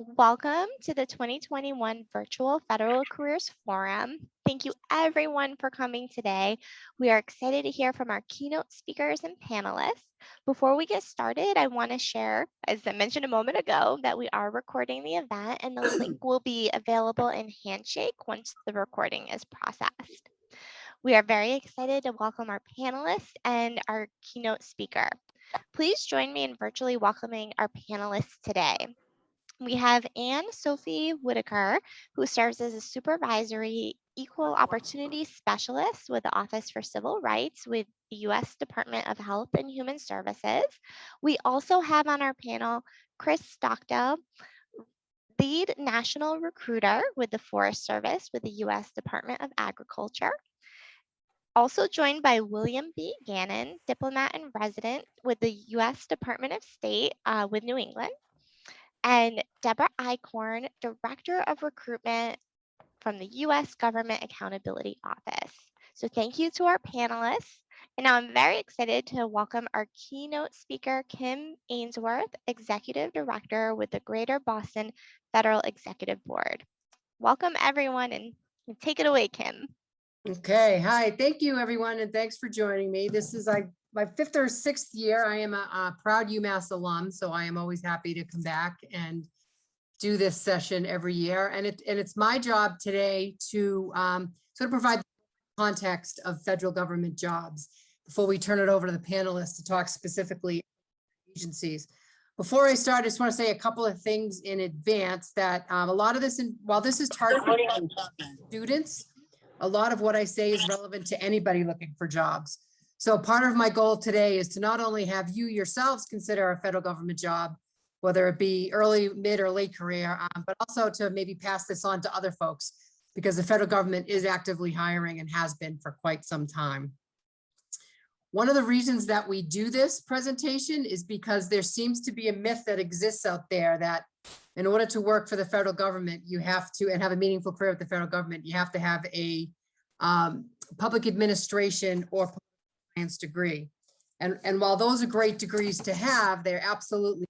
Welcome to the 2021 Virtual Federal Careers Forum. Thank you everyone for coming today. We are excited to hear from our keynote speakers and panelists. Before we get started, I want to share, as I mentioned a moment ago, that we are recording the event and the link will be available in Handshake once the recording is processed. We are very excited to welcome our panelists and our keynote speaker. Please join me in virtually welcoming our panelists today. We have Sophie Whittaker, who serves as a supervisory equal opportunity specialist with the Office for Civil Rights with the U.S. Department of Health and Human Services. We also have on our panel Chris Stockdale, lead national recruiter with the Forest Service with the U.S. Department of Agriculture. Also joined by Willem Gannon, diplomat and resident with the U.S. Department of State with New England. And Deborah Eichorn, Director of Recruitment from the U.S. Government Accountability Office. So thank you to our panelists. And now I'm very excited to welcome our keynote speaker, Kim Ainsworth, Executive Director with the Greater Boston Federal Executive Board. Welcome everyone, and take it away, Kim. Okay, hi, thank you everyone, and thanks for joining me. This is my 5th or 6th year. I am a proud UMass alum, so I am always happy to come back and do this session every year. And it's my job today to sort of provide context of federal government jobs before we turn it over to the panelists to talk specifically agencies. Before I start, I just want to say a couple of things in advance that a lot of this, while this is targeted students, a lot of what I say is relevant to anybody looking for jobs. So part of my goal today is to not only have you yourselves consider a federal government job, whether it be early, mid, or late career, but also to maybe pass this on to other folks, because the federal government is actively hiring and has been for quite some time. One of the reasons that we do this presentation is because there seems to be a myth that exists out there that in order to work for the federal government, you have to, and have a meaningful career with the federal government, you have to have a public administration or science degree. And while those are great degrees to have, they're absolutely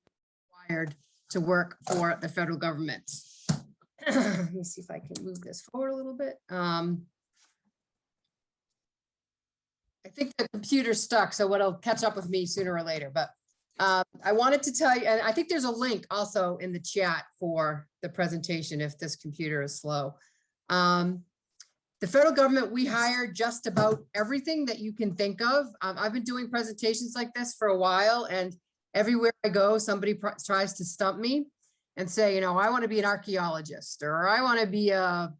required to work for the federal government. Let me see if I can move this forward a little bit. I think the computer's stuck, so it'll catch up with me sooner or later. But I wanted to tell you, and I think there's a link also in the chat for the presentation if this computer is slow. The federal government, we hire just about everything that you can think of. I've been doing presentations like this for a while, and everywhere I go, somebody tries to stump me and say, you know, I want to be an archaeologist, or I want to be a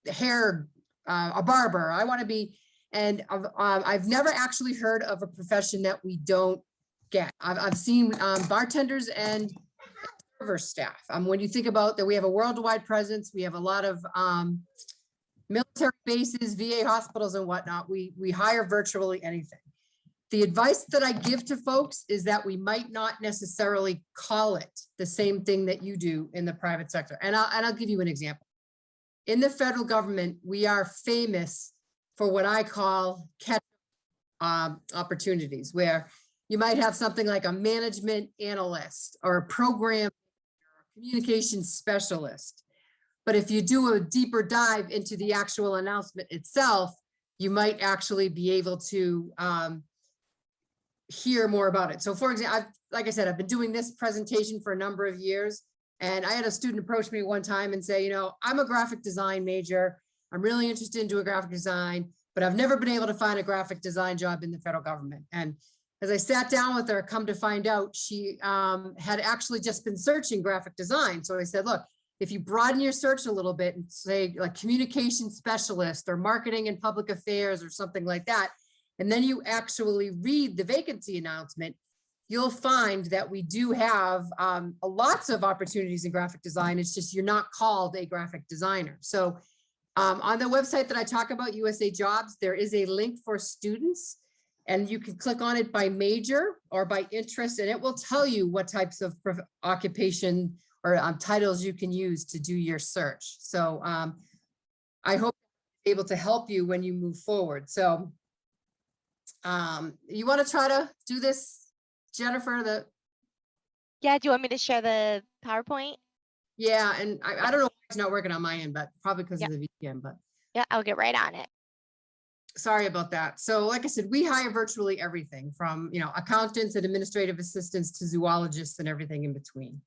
barber. I want to be, and I've never actually heard of a profession that we don't get. I've seen bartenders and server staff. When you think about that, we have a worldwide presence. We have a lot of military bases, VA hospitals and whatnot. We hire virtually anything. The advice that I give to folks is that we might not necessarily call it the same thing that you do in the private sector. And I'll give you an example. In the federal government, we are famous for what I call catch opportunities, where you might have something like a management analyst or a program or a communications specialist. But if you do a deeper dive into the actual announcement itself, you might actually be able to hear more about it. So for example, like I said, I've been doing this presentation for a number of years, and I had a student approach me one time and say, you know, I'm a graphic design major. I'm really interested in doing graphic design, but I've never been able to find a graphic design job in the federal government. And as I sat down with her, come to find out, she had actually just been searching graphic design. So I said, look, if you broaden your search a little bit and say like communication specialist or marketing and public affairs or something like that, and then you actually read the vacancy announcement, you'll find that we do have lots of opportunities in graphic design. It's just you're not called a graphic designer. So on the website that I talk about, Usajobs, there is a link for students, and you can click on it by major or by interest, and it will tell you what types of occupation or titles you can use to do your search. So I hope I'm able to help you when you move forward. So you want to try to do this, Jennifer? Yeah, do you want me to share the PowerPoint? Yeah, and I don't know why it's not working on my end, but probably because Yep. of the VPN, but Yeah, I'll get right on it. sorry about that. So like I said, we hire virtually everything from, accountants and administrative assistants to zoologists and everything in between.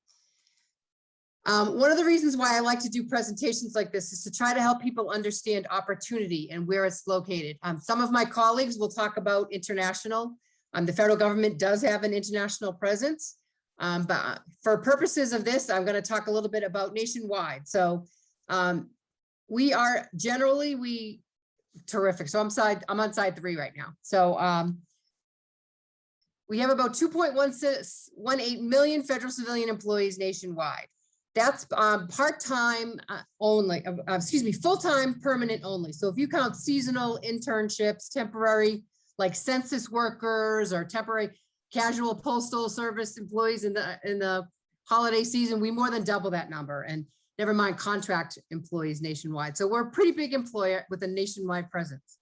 One of the reasons why I like to do presentations like this is to try to help people understand opportunity and where it's located. Some of my colleagues will talk about international. The federal government does have an international presence. But for purposes of this, I'm going to talk a little bit about nationwide. So we are generally, terrific. So I'm on side 3 right now. So we have about 2.18 million federal civilian employees nationwide. That's part-time only, full-time permanent only. So if you count seasonal internships, temporary, like census workers or temporary casual postal service employees in the holiday season, we more than double that number, and never mind contract employees nationwide. So we're a pretty big employer with a nationwide presence.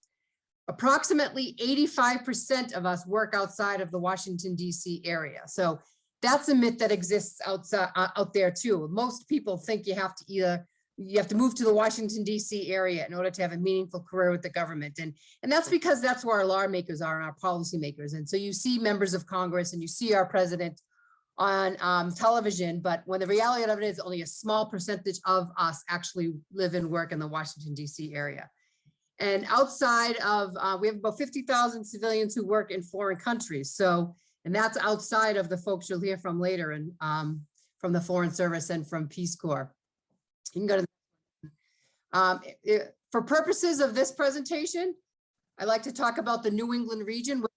Approximately 85% of us work outside of the Washington, D.C. area. So that's a myth that exists out there too. Most people think you have to move to the Washington, D.C. area in order to have a meaningful career with the government. And that's because that's where our lawmakers are and our policymakers. And so you see members of Congress and you see our president on television, but when the reality of it is only a small percentage of us actually live and work in the Washington, D.C. area. And outside of, we have about 50,000 civilians who work in foreign countries. So, and that's outside of the folks you'll hear from later and from the Foreign Service and from Peace Corps. You can go to, for purposes of this presentation, I like to talk about the New England region with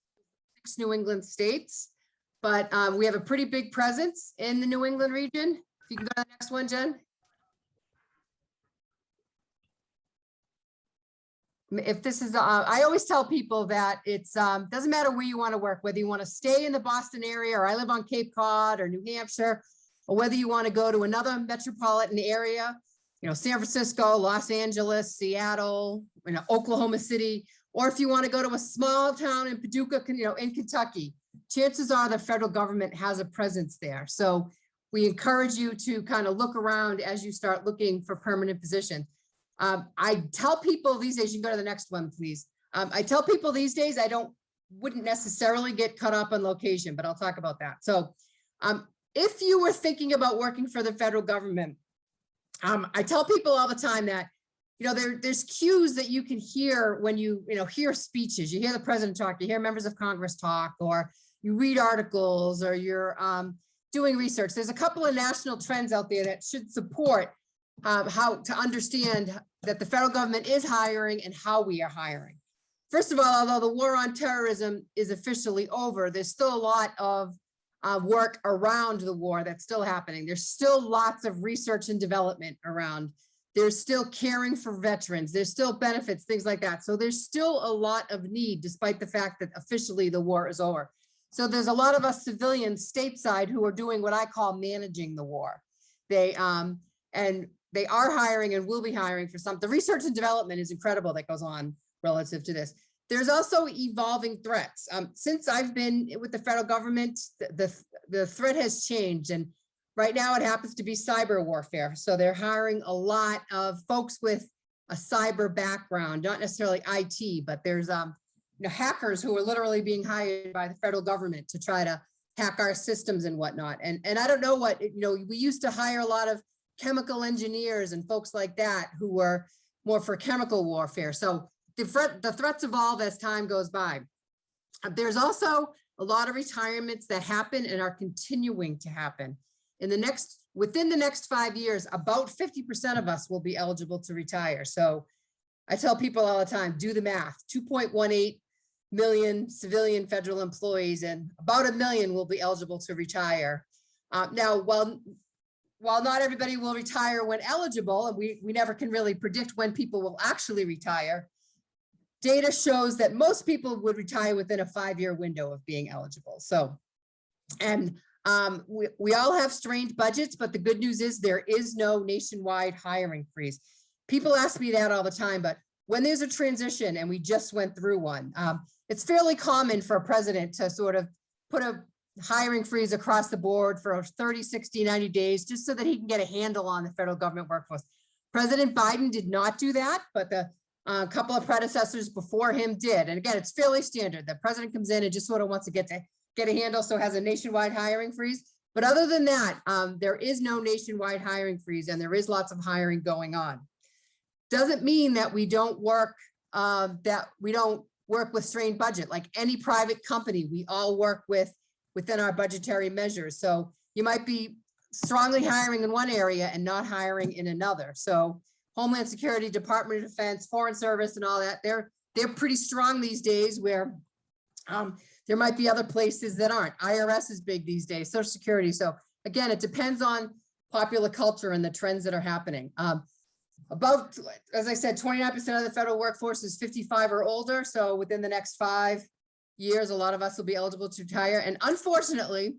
6 New England states, but we have a pretty big presence in the New England region. If you can go to the next one, Jen. If this is, I always tell people that it's doesn't matter where you want to work, whether you want to stay in the Boston area, or I live on Cape Cod or New Hampshire, or whether you want to go to another metropolitan area, San Francisco, Los Angeles, Seattle, Oklahoma City, or if you want to go to a small town in Paducah, in Kentucky, chances are the federal government has a presence there. So we encourage you to kind of look around as you start looking for permanent positions. I tell people these days, you can go to the next one, please. I tell people these days, wouldn't necessarily get caught up on location, but I'll talk about that. So if you were thinking about working for the federal government, I tell people all the time that, there's cues that you can hear when you hear speeches. You hear the president talk, you hear members of Congress talk, or you read articles, or you're doing research. There's a couple of national trends out there that should support how to understand that the federal government is hiring and how we are hiring. First of all, although the war on terrorism is officially over, there's still a lot of work around the war that's still happening. There's still lots of research and development around. There's still caring for veterans. There's still benefits, things like that. So there's still a lot of need, despite the fact that officially the war is over. So there's a lot of us civilians stateside who are doing what I call managing the war. They are hiring and will be hiring for some. The research and development is incredible that goes on relative to this. There's also evolving threats. Since I've been with the federal government, the threat has changed. And right now it happens to be cyber warfare. So they're hiring a lot of folks with a cyber background, not necessarily IT, but there's hackers who are literally being hired by the federal government to try to hack our systems and whatnot. And I don't know what, we used to hire a lot of chemical engineers and folks like that who were more for chemical warfare. So the threats evolve as time goes by. There's also a lot of retirements that happen and are continuing to happen. Within the next 5 years, about 50% of us will be eligible to retire. So I tell people all the time, do the math, 2.18 million civilian federal employees and about 1 million will be eligible to retire. Now, while not everybody will retire when eligible, and we never can really predict when people will actually retire, data shows that most people would retire within a 5-year window of being eligible. So, and we all have strained budgets, but the good news is there is no nationwide hiring freeze. People ask me that all the time, but when there's a transition, and we just went through one, it's fairly common for a president to sort of put a hiring freeze across the board for 30, 60, 90 days, just so that he can get a handle on the federal government workforce. President Biden did not do that, but the couple of predecessors before him did. And again, it's fairly standard. The president comes in and just sort of wants to get a handle, so has a nationwide hiring freeze. But other than that, there is no nationwide hiring freeze, and there is lots of hiring going on. Doesn't mean that we don't work with strained budget. Like any private company, we all work within our budgetary measures. So you might be strongly hiring in one area and not hiring in another. So Homeland Security, Department of Defense, Foreign Service, and all that, they're pretty strong these days, where there might be other places that aren't. IRS is big these days, Social Security. So again, it depends on popular culture and the trends that are happening. About, as I said, 29% of the federal workforce is 55 or older. So within the next 5 years, a lot of us will be eligible to retire. And unfortunately,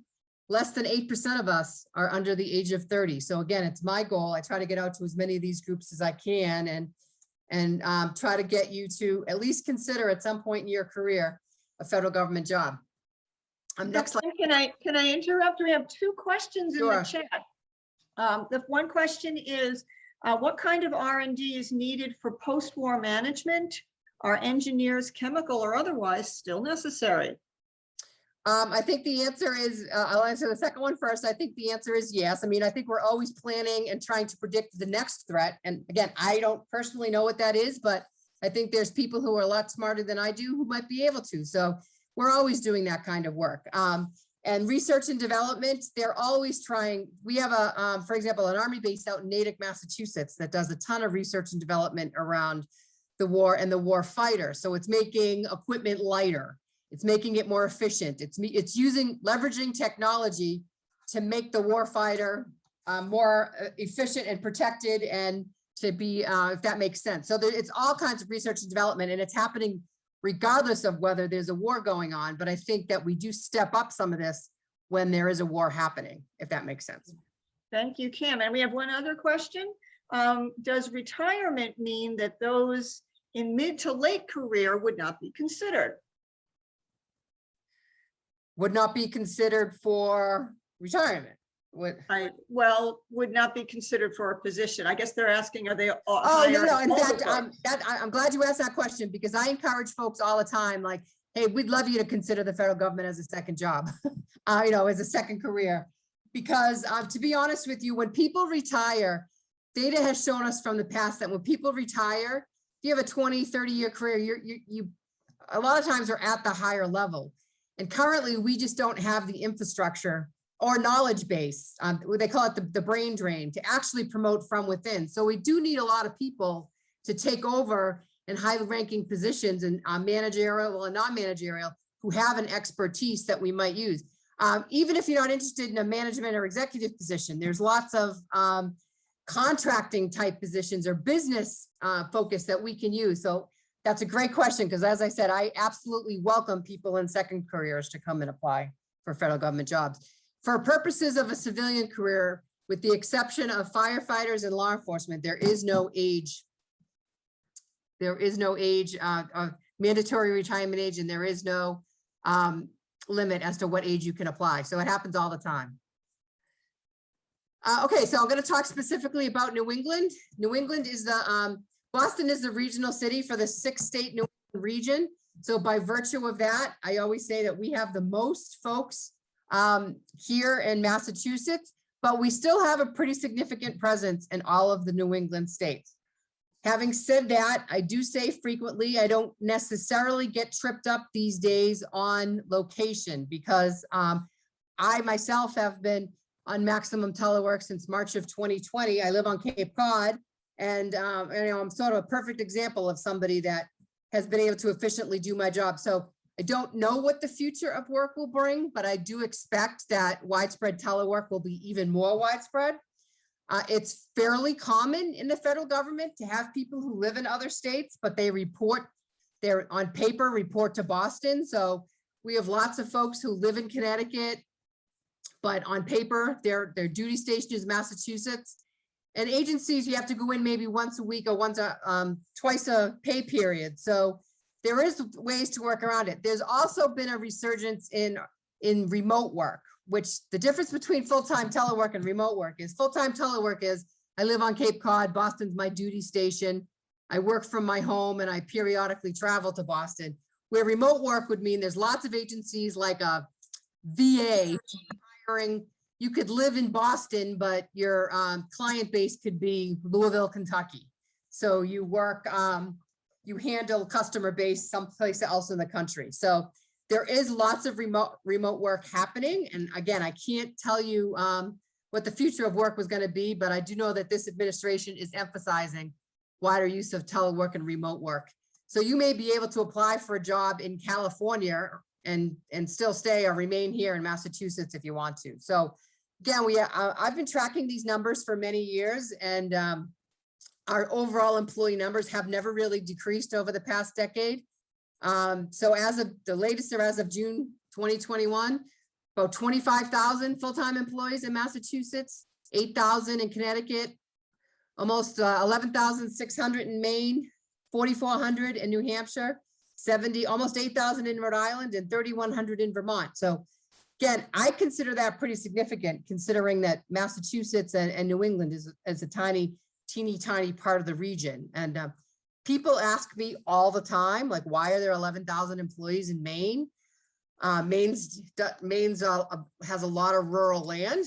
less than 8% of us are under the age of 30. So again, it's my goal. I try to get out to as many of these groups as I can and try to get you to at least consider at some point in your career a federal government job. Next slide. Can I interrupt? We have 2 questions in the chat. The one question is, what kind of R&D is needed for post-war management? Are engineers, chemical or otherwise, still necessary? I think the answer is, I'll answer the second one first. I think the answer is yes. I mean, I think we're always planning and trying to predict the next threat. And again, I don't personally know what that is, but I think there's people who are a lot smarter than I do who might be able to. So we're always doing that kind of work. And research and development, they're always trying. We have for example, an Army base out in Natick, Massachusetts that does a ton of research and development around the war and the war fighter. So it's making equipment lighter. It's making it more efficient. It's leveraging technology to make the war fighter more efficient and protected, and to be, if that makes sense. So it's all kinds of research and development, and it's happening regardless of whether there's a war going on. But I think that we do step up some of this when there is a war happening, if that makes sense. Thank you, Kim. And we have one other question. Does retirement mean that those in mid to late career would not be considered? Would not be considered for retirement? Would not be considered for a position. I guess they're asking, are they? No. In fact, I'm glad you asked that question, because I encourage folks all the time, like, hey, we'd love you to consider the federal government as a second job, as a second career. Because to be honest with you, when people retire, data has shown us from the past that when people retire, if you have a 20, 30-year career, you a lot of times are at the higher level. And currently, we just don't have the infrastructure or knowledge base, they call it the brain drain, to actually promote from within. So we do need a lot of people to take over in high-ranking positions and managerial and non-managerial who have an expertise that we might use. Even if you're not interested in a management or executive position, there's lots of contracting type positions or business focus that we can use. So that's a great question, because as I said, I absolutely welcome people in second careers to come and apply for federal government jobs. For purposes of a civilian career, with the exception of firefighters and law enforcement, there is no age. There is no age, mandatory retirement age, and there is no limit as to what age you can apply. So it happens all the time. Okay, so I'm going to talk specifically about New England. New England is Boston is the regional city for the 6-state New England region. So by virtue of that, I always say that we have the most folks here in Massachusetts, but we still have a pretty significant presence in all of the New England states. Having said that, I do say frequently, I don't necessarily get tripped up these days on location, because I myself have been on maximum telework since March of 2020. I live on Cape Cod, and I'm sort of a perfect example of somebody that has been able to efficiently do my job. So I don't know what the future of work will bring, but I do expect that widespread telework will be even more widespread. It's fairly common in the federal government to have people who live in other states, but they they're on paper report to Boston. So we have lots of folks who live in Connecticut, but on paper, their duty station is Massachusetts. And agencies, you have to go in maybe once a week or twice a pay period. So there is ways to work around it. There's also been a resurgence in in remote work, which the difference between full-time telework and remote work is full-time telework is I live on Cape Cod, Boston's my duty station. I work from my home and I periodically travel to Boston. Where remote work would mean there's lots of agencies like a VA hiring. You could live in Boston, but your client base could be Louisville, Kentucky. So you work, you handle customer base someplace else in the country. So there is lots of remote work happening. And again, I can't tell you what the future of work was going to be, but I do know that this administration is emphasizing wider use of telework and remote work. So you may be able to apply for a job in California and still stay or remain here in Massachusetts if you want to. So again, I've been tracking these numbers for many years, and our overall employee numbers have never really decreased over the past decade. So as of the latest, or as of June 2021, about 25,000 full-time employees in Massachusetts, 8,000 in Connecticut, almost 11,600 in Maine, 4,400 in New Hampshire, almost 8,000 in Rhode Island, and 3,100 in Vermont. So again, I consider that pretty significant, considering that Massachusetts and New England is a teeny tiny part of the region. And people ask me all the time, like, why are there 11,000 employees in Maine? Maine's has a lot of rural land.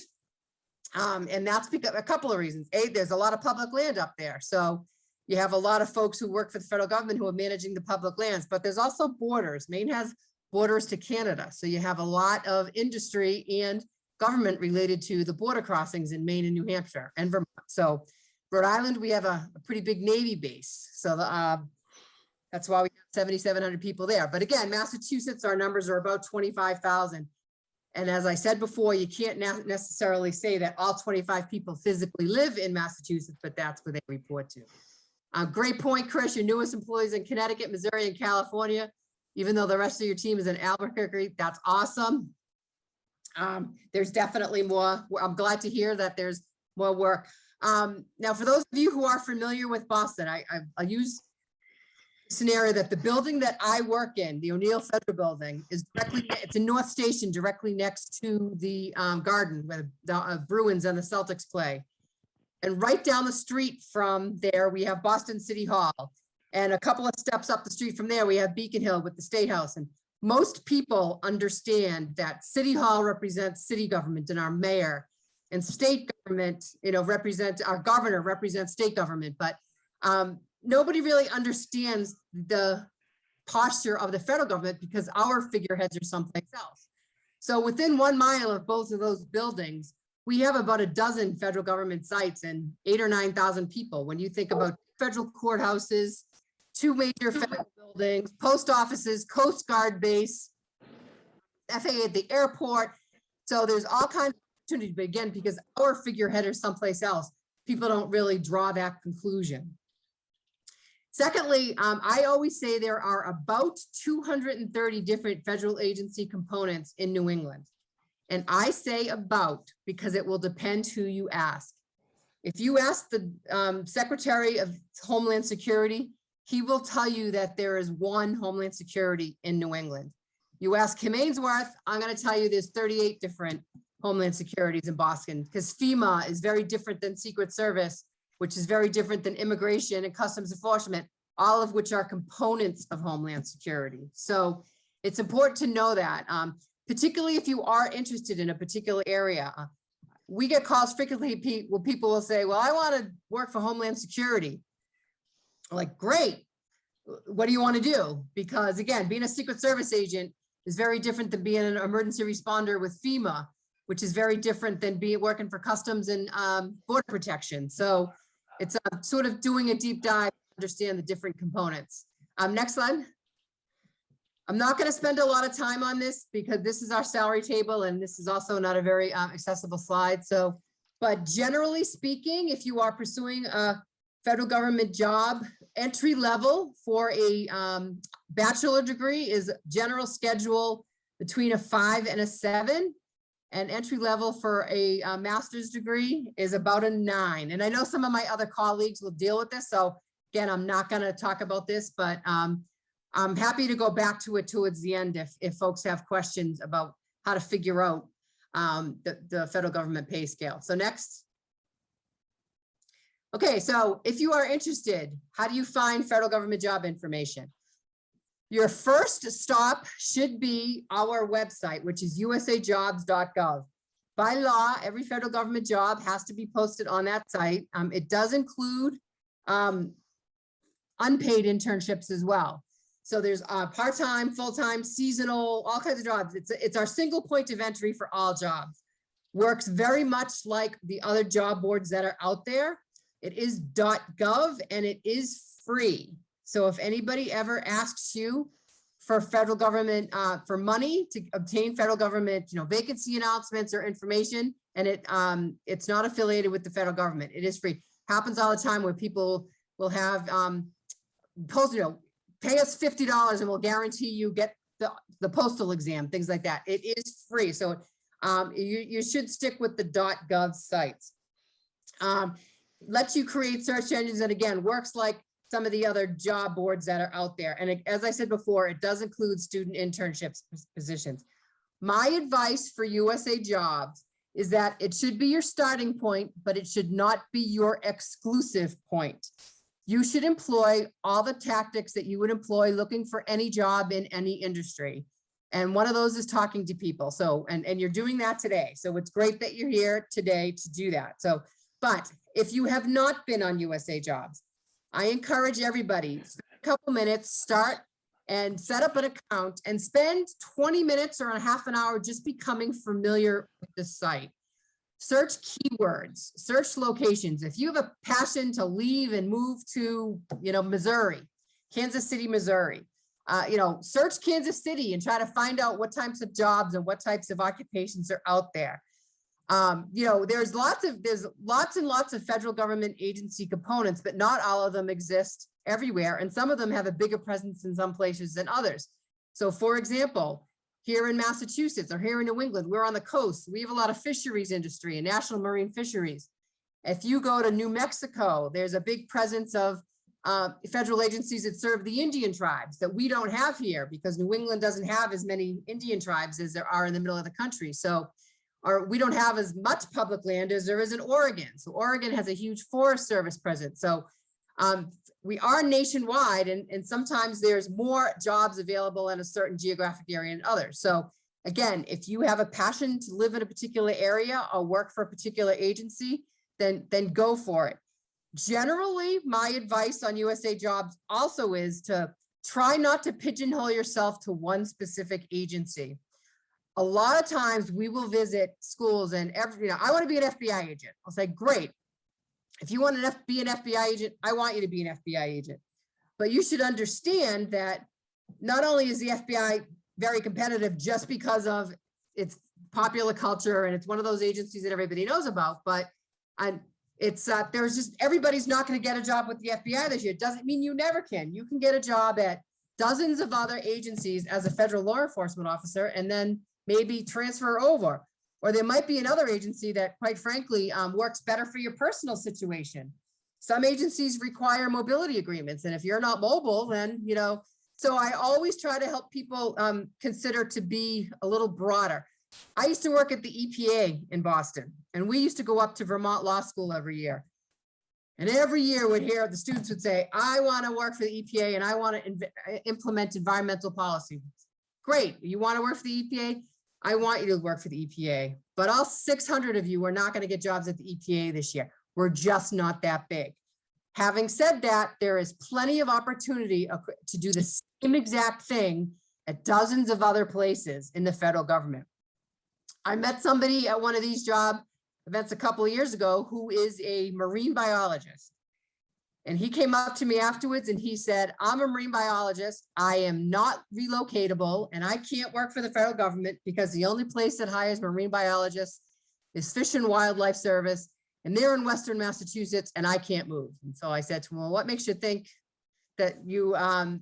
And that's because a couple of reasons. There's a lot of public land up there. So you have a lot of folks who work for the federal government who are managing the public lands, but there's also borders. Maine has borders to Canada. So you have a lot of industry and government related to the border crossings in Maine and New Hampshire and Vermont. So Rhode Island, we have a pretty big Navy base. So that's why we have 7,700 people there. But again, Massachusetts, our numbers are about 25,000. And as I said before, you can't necessarily say that all 25 people physically live in Massachusetts, but that's where they report to. Great point, Chris. Your newest employees in Connecticut, Missouri, and California, even though the rest of your team is in Albuquerque. That's awesome. There's definitely more. I'm glad to hear that there's more work. Now, for those of you who are familiar with Boston, I'll use a scenario that the building that I work in, the O'Neill Federal Building, is it's in North Station, directly next to the garden where the Bruins and the Celtics play. And right down the street from there, we have Boston City Hall. And a couple of steps up the street from there, we have Beacon Hill with the State House. And most people understand that City Hall represents city government and our mayor, and state government, represents our governor, represents state government. But nobody really understands the posture of the federal government because our figureheads are someplace else. So within 1 mile of both of those buildings, we have about a dozen federal government sites and 8,000 or 9,000 people. When you think about federal courthouses, 2 major federal buildings, post offices, Coast Guard base, FAA at the airport. So there's all kinds of opportunities, but again, because our figurehead is someplace else, people don't really draw that conclusion. Secondly, I always say there are about 230 different federal agency components in New England. And I say about because it will depend who you ask. If you ask the Secretary of Homeland Security, he will tell you that there is one Homeland Security in New England. You ask Kim Ainsworth, I'm going to tell you there's 38 different Homeland Securities in Boston, because FEMA is very different than Secret Service, which is very different than Immigration and Customs Enforcement, all of which are components of Homeland Security. So it's important to know that. Particularly if you are interested in a particular area. We get calls frequently where people will say, well, I want to work for Homeland Security. Like, great. What do you want to do? Because again, being a Secret Service agent is very different than being an emergency responder with FEMA, which is very different than working for Customs and Border Protection. So it's sort of doing a deep dive to understand the different components. Next slide. I'm not going to spend a lot of time on this because this is our salary table and this is also not a very accessible slide. So, but generally speaking, if you are pursuing a federal government job, entry level for a bachelor degree is general schedule between a 5 and a 7. And entry level for a master's degree is about a 9. And I know some of my other colleagues will deal with this. So again, I'm not going to talk about this, but I'm happy to go back to it towards the end if folks have questions about how to figure out the federal government pay scale. So next. Okay, so if you are interested, how do you find federal government job information? Your first stop should be our website, which is usajobs.gov. By law, every federal government job has to be posted on that site. It does include unpaid internships as well. So there's part-time, full-time, seasonal, all kinds of jobs. It's our single point of entry for all jobs. Works very much like the other job boards that are out there. It is .gov and it is free. So if anybody ever asks you for federal government, for money to obtain federal government, vacancy announcements or information, and it's not affiliated with the federal government, it is free. Happens all the time where people will have pay us $50 and we'll guarantee you get the postal exam, things like that. It is free. So you should stick with the .gov sites. Lets you create search engines, and again, works like some of the other job boards that are out there. And as I said before, it does include student internships positions. My advice for USA Jobs is that it should be your starting point, but it should not be your exclusive point. You should employ all the tactics that you would employ looking for any job in any industry. And one of those is talking to people. So, and you're doing that today. So it's great that you're here today to do that. So, but if you have not been on USA Jobs, I encourage everybody, a couple minutes, start and set up an account and spend 20 minutes or a half an hour just becoming familiar with the site. Search keywords, search locations. If you have a passion to leave and move to, Missouri, Kansas City, Missouri, search Kansas City and try to find out what types of jobs and what types of occupations are out there. There's lots and lots of federal government agency components, but not all of them exist everywhere. And some of them have a bigger presence in some places than others. So for example, here in Massachusetts or here in New England, we're on the coast. We have a lot of fisheries industry and national marine fisheries. If you go to New Mexico, there's a big presence of federal agencies that serve the Indian tribes that we don't have here because New England doesn't have as many Indian tribes as there are in the middle of the country. So or we don't have as much public land as there is in Oregon. So Oregon has a huge Forest Service presence. So we are nationwide and sometimes there's more jobs available in a certain geographic area than others. So again, if you have a passion to live in a particular area or work for a particular agency, then go for it. Generally, my advice on USA Jobs also is to try not to pigeonhole yourself to one specific agency. A lot of times we will visit schools and I want to be an FBI agent. I'll say, great. If you want to be an FBI agent, I want you to be an FBI agent. But you should understand that not only is the FBI very competitive just because of its popular culture and it's one of those agencies that everybody knows about, but there's just, everybody's not going to get a job with the FBI this year. It doesn't mean you never can. You can get a job at dozens of other agencies as a federal law enforcement officer and then maybe transfer over. Or there might be another agency that, quite frankly, works better for your personal situation. Some agencies require mobility agreements. And if you're not mobile, then, so I always try to help people consider to be a little broader. I used to work at the EPA in Boston, and we used to go up to Vermont Law School every year. And every year the students would say, I want to work for the EPA and I want to implement environmental policy. Great. You want to work for the EPA? I want you to work for the EPA, but all 600 of you are not going to get jobs at the EPA this year. We're just not that big. Having said that, there is plenty of opportunity to do the same exact thing at dozens of other places in the federal government. I met somebody at one of these job events a couple of years ago who is a marine biologist. And he came up to me afterwards and he said, I'm a marine biologist. I am not relocatable and I can't work for the federal government because the only place that hires marine biologists is Fish and Wildlife Service. And they're in Western Massachusetts and I can't move. And so I said to him, well, what makes you think that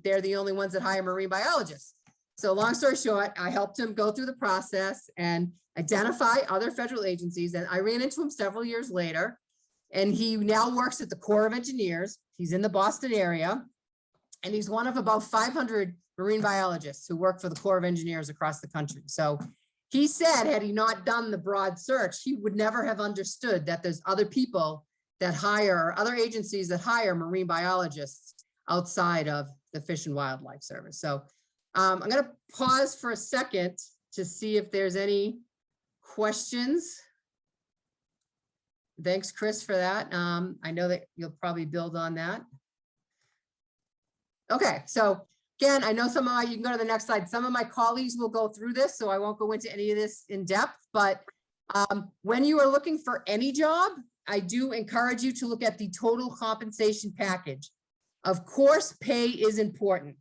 they're the only ones that hire marine biologists? So long story short, I helped him go through the process and identify other federal agencies. And I ran into him several years later. And he now works at the Corps of Engineers. He's in the Boston area. And he's one of about 500 marine biologists who work for the Corps of Engineers across the country. So He said, had he not done the broad search, he would never have understood that there's other people that hire, other agencies that hire marine biologists outside of the Fish and Wildlife Service. So I'm going to pause for a second to see if there's any questions. Thanks, Chris, for that. I know that you'll probably build on that. Okay, so again, I know some of my, you can go to the next slide. Some of my colleagues will go through this, so I won't go into any of this in depth, but when you are looking for any job, I do encourage you to look at the total compensation package. Of course, pay is important.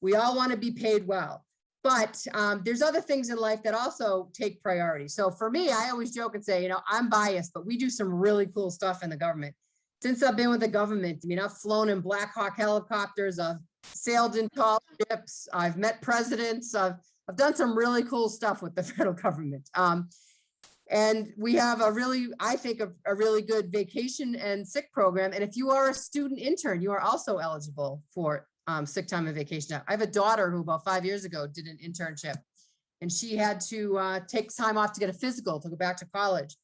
We all want to be paid well, but there's other things in life that also take priority. So for me, I always joke and say, you know, I'm biased, but we do some really cool stuff in the government. Since I've been with the government, I mean, I've flown in Black Hawk helicopters, I've sailed in tall ships, I've met presidents, I've done some really cool stuff with the federal government. And we have a really, I think, a really good vacation and sick program. And if you are a student intern, you are also eligible for sick time and vacation. I have a daughter who about 5 years ago did an internship, and she had to take time off to get a physical to go back to college.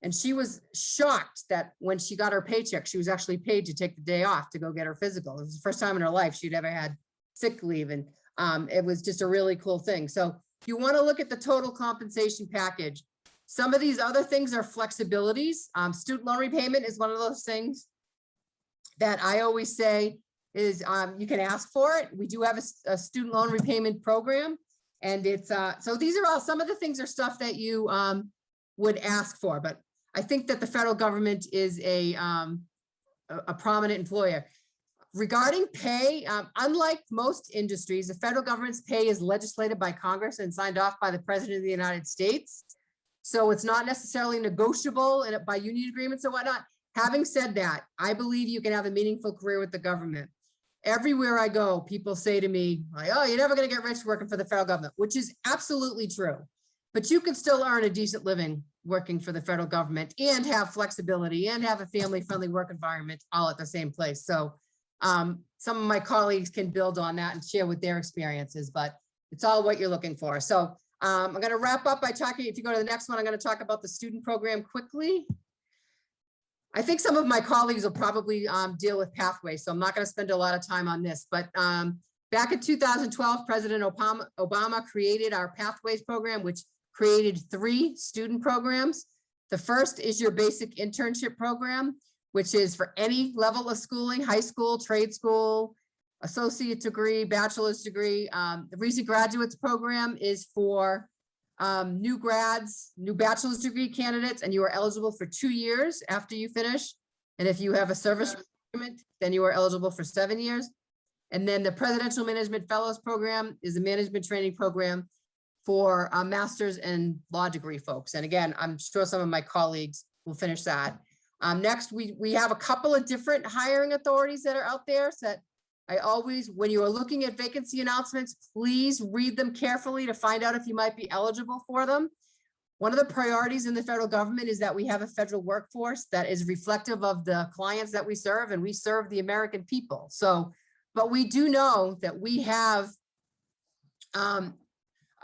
And she was shocked that when she got her paycheck, she was actually paid to take the day off to go get her physical. It was the first time in her life she'd ever had sick leave. And it was just a really cool thing. So you want to look at the total compensation package. Some of these other things are flexibilities. Student loan repayment is one of those things that I always say is you can ask for it. We do have a student loan repayment program. And it's so these are all, some of the things are stuff that you would ask for. But I think that the federal government is a prominent employer. Regarding pay, unlike most industries, the federal government's pay is legislated by Congress and signed off by the President of the United States. So it's not necessarily negotiable by union agreements and whatnot. Having said that, I believe you can have a meaningful career with the government. Everywhere I go, people say to me, like, oh, you're never going to get rich working for the federal government, which is absolutely true. But you can still earn a decent living working for the federal government and have flexibility and have a family-friendly work environment all at the same place. So some of my colleagues can build on that and share with their experiences, but it's all what you're looking for. So I'm going to wrap up by talking, if you go to the next one, I'm going to talk about the student program quickly. I think some of my colleagues will probably deal with pathways, so I'm not going to spend a lot of time on this, but back in 2012, President Obama created our Pathways program, which created 3 student programs. The first is your basic internship program, which is for any level of schooling, high school, trade school, associate degree, bachelor's degree. The recent graduates program is for new grads, new bachelor's degree candidates, and you are eligible for 2 years after you finish. And if you have a service requirement, then you are eligible for 7 years. And then the Presidential Management Fellows Program is a management training program for master's and law degree folks. And again, I'm sure some of my colleagues will finish that. Next, we have a couple of different hiring authorities that are out there. So that I always, when you are looking at vacancy announcements, please read them carefully to find out if you might be eligible for them. One of the priorities in the federal government is that we have a federal workforce that is reflective of the clients that we serve, and we serve the American people. So, but we do know that we have,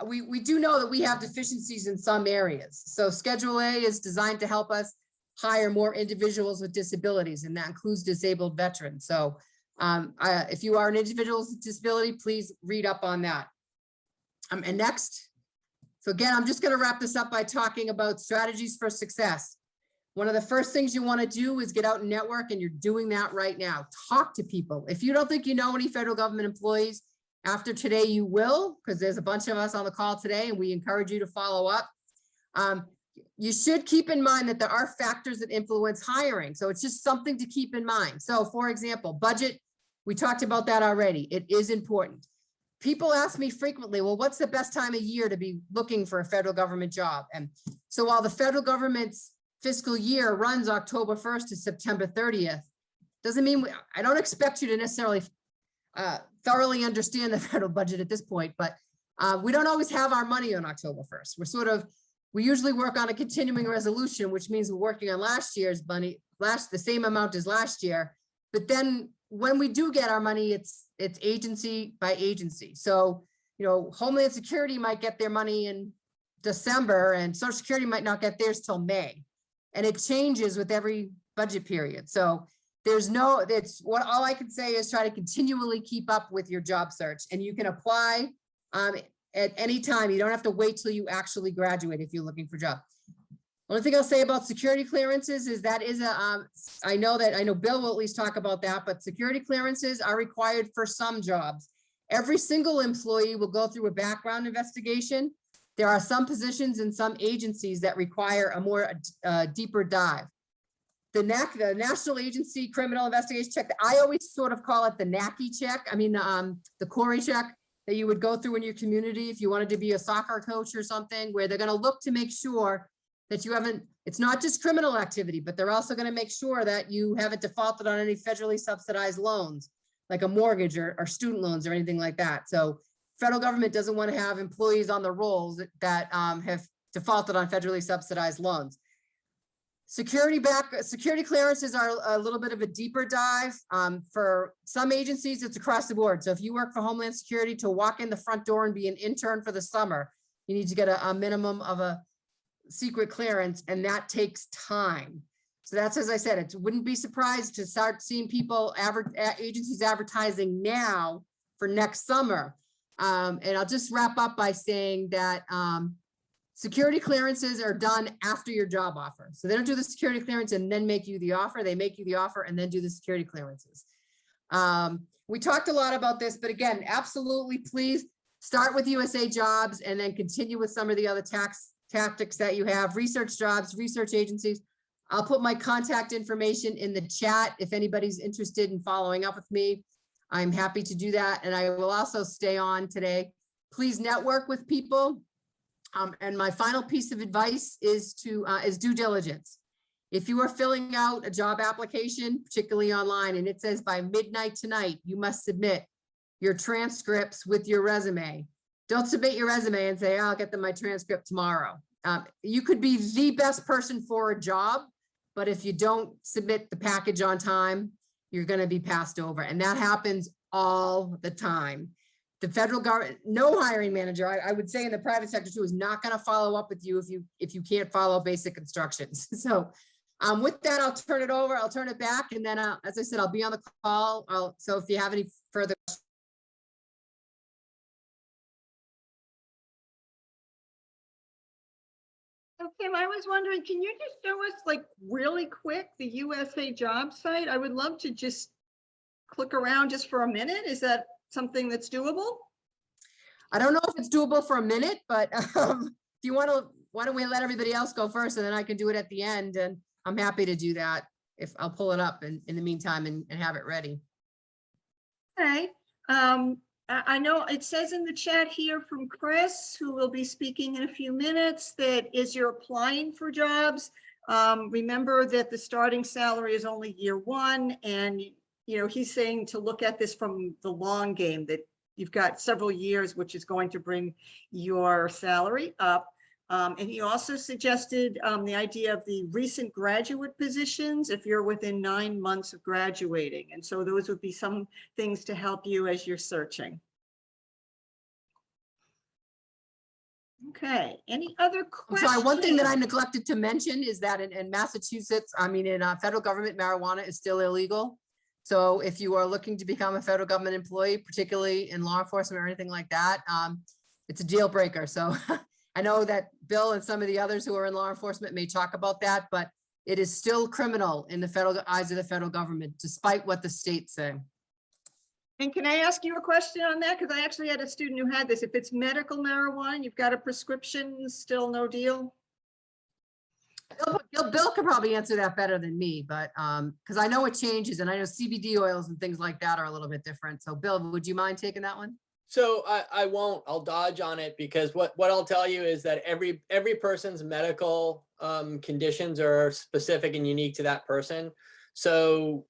we do know that we have deficiencies in some areas. So Schedule A is designed to help us hire more individuals with disabilities, and that includes disabled veterans. So if you are an individual with disability, please read up on that. And next, so again, I'm just going to wrap this up by talking about strategies for success. One of the first things you want to do is get out and network, and you're doing that right now. Talk to people. If you don't think you know any federal government employees, after today you will, because there's a bunch of us on the call today, and we encourage you to follow up. You should keep in mind that there are factors that influence hiring. So it's just something to keep in mind. So for example, budget, we talked about that already. It is important. People ask me frequently, well, what's the best time of year to be looking for a federal government job? And so while the federal government's fiscal year runs October 1st to September 30th, doesn't mean, I don't expect you to necessarily thoroughly understand the federal budget at this point, but we don't always have our money on October 1st. We usually work on a continuing resolution, which means we're working on last year's money, the same amount as last year. But then when we do get our money, it's agency by agency. So, you know, Homeland Security might get their money in December, and Social Security might not get theirs till May. And it changes with every budget period. So there's no, all I can say is try to continually keep up with your job search, and you can apply at any time. You don't have to wait till you actually graduate if you're looking for a job. One thing I'll say about security clearances is that is I know Bill will at least talk about that, but security clearances are required for some jobs. Every single employee will go through a background investigation. There are some positions in some agencies that require a more deeper dive. The National Agency Criminal Investigation Check, I always sort of call it the NACI check. I mean, the Corey check that you would go through in your community if you wanted to be a soccer coach or something, where they're going to look to make sure that you haven't, it's not just criminal activity, but they're also going to make sure that you haven't defaulted on any federally subsidized loans, like a mortgage or student loans or anything like that. So federal government doesn't want to have employees on the rolls that have defaulted on federally subsidized loans. Security clearances are a little bit of a deeper dive. For some agencies, it's across the board. So if you work for Homeland Security, to walk in the front door and be an intern for the summer, you need to get a minimum of a secret clearance, and that takes time. So that's, as I said, it wouldn't be surprised to start seeing people, agencies advertising now for next summer. And I'll just wrap up by saying that security clearances are done after your job offer. So they don't do the security clearance and then make you the offer. They make you the offer and then do the security clearances. We talked a lot about this, but again, absolutely, please start with Usajobs and then continue with some of the other tactics that you have. Research jobs, research agencies. I'll put my contact information in the chat if anybody's interested in following up with me. I'm happy to do that. And I will also stay on today. Please network with people. And my final piece of advice is due diligence. If you are filling out a job application, particularly online, and it says by midnight tonight, you must submit your transcripts with your resume. Don't submit your resume and say, I'll get them my transcript tomorrow. You could be the best person for a job, but if you don't submit the package on time, you're going to be passed over. And that happens all the time. The federal government, no hiring manager, I would say in the private sector too, is not going to follow up with you if you can't follow basic instructions. So with that, I'll turn it over. I'll turn it back. And then, as I said, I'll be on the call. So if you have any further questions. So Kim, I was wondering, can you just show us like really quick the USA job site? I would love to just click around just for a minute. Is that something that's doable? I don't know if it's doable for a minute, but if you want to, why don't we let everybody else go first and then I can do it at the end, and I'm happy to do that if I'll pull it up in the meantime and have it ready. Okay. I know it says in the chat here from Chris, who will be speaking in a few minutes, that as you're applying for jobs, remember that the starting salary is only year one, and you know, he's saying to look at this from the long game, that you've got several years, which is going to bring your salary up. And he also suggested the idea of the recent graduate positions if you're within 9 months of graduating. And so those would be some things to help you as you're searching. Okay, any other questions? Sorry, one thing that I neglected to mention is that in Massachusetts, I mean, in federal government, marijuana is still illegal. So if you are looking to become a federal government employee, particularly in law enforcement or anything like that, it's a deal breaker. So I know that Bill and some of the others who are in law enforcement may talk about that, but it is still criminal in the federal eyes of the federal government, despite what the states say. And can I ask you a question on that? Because I actually had a student who had this. If it's medical marijuana, you've got a prescription, still no deal? Bill could probably answer that better than me, but because I know it changes, and I know CBD oils and things like that are a little bit different. So Bill, would you mind taking that one? So I won't, I'll dodge on it, because what I'll tell you is that every person's medical conditions are specific and unique to that person. So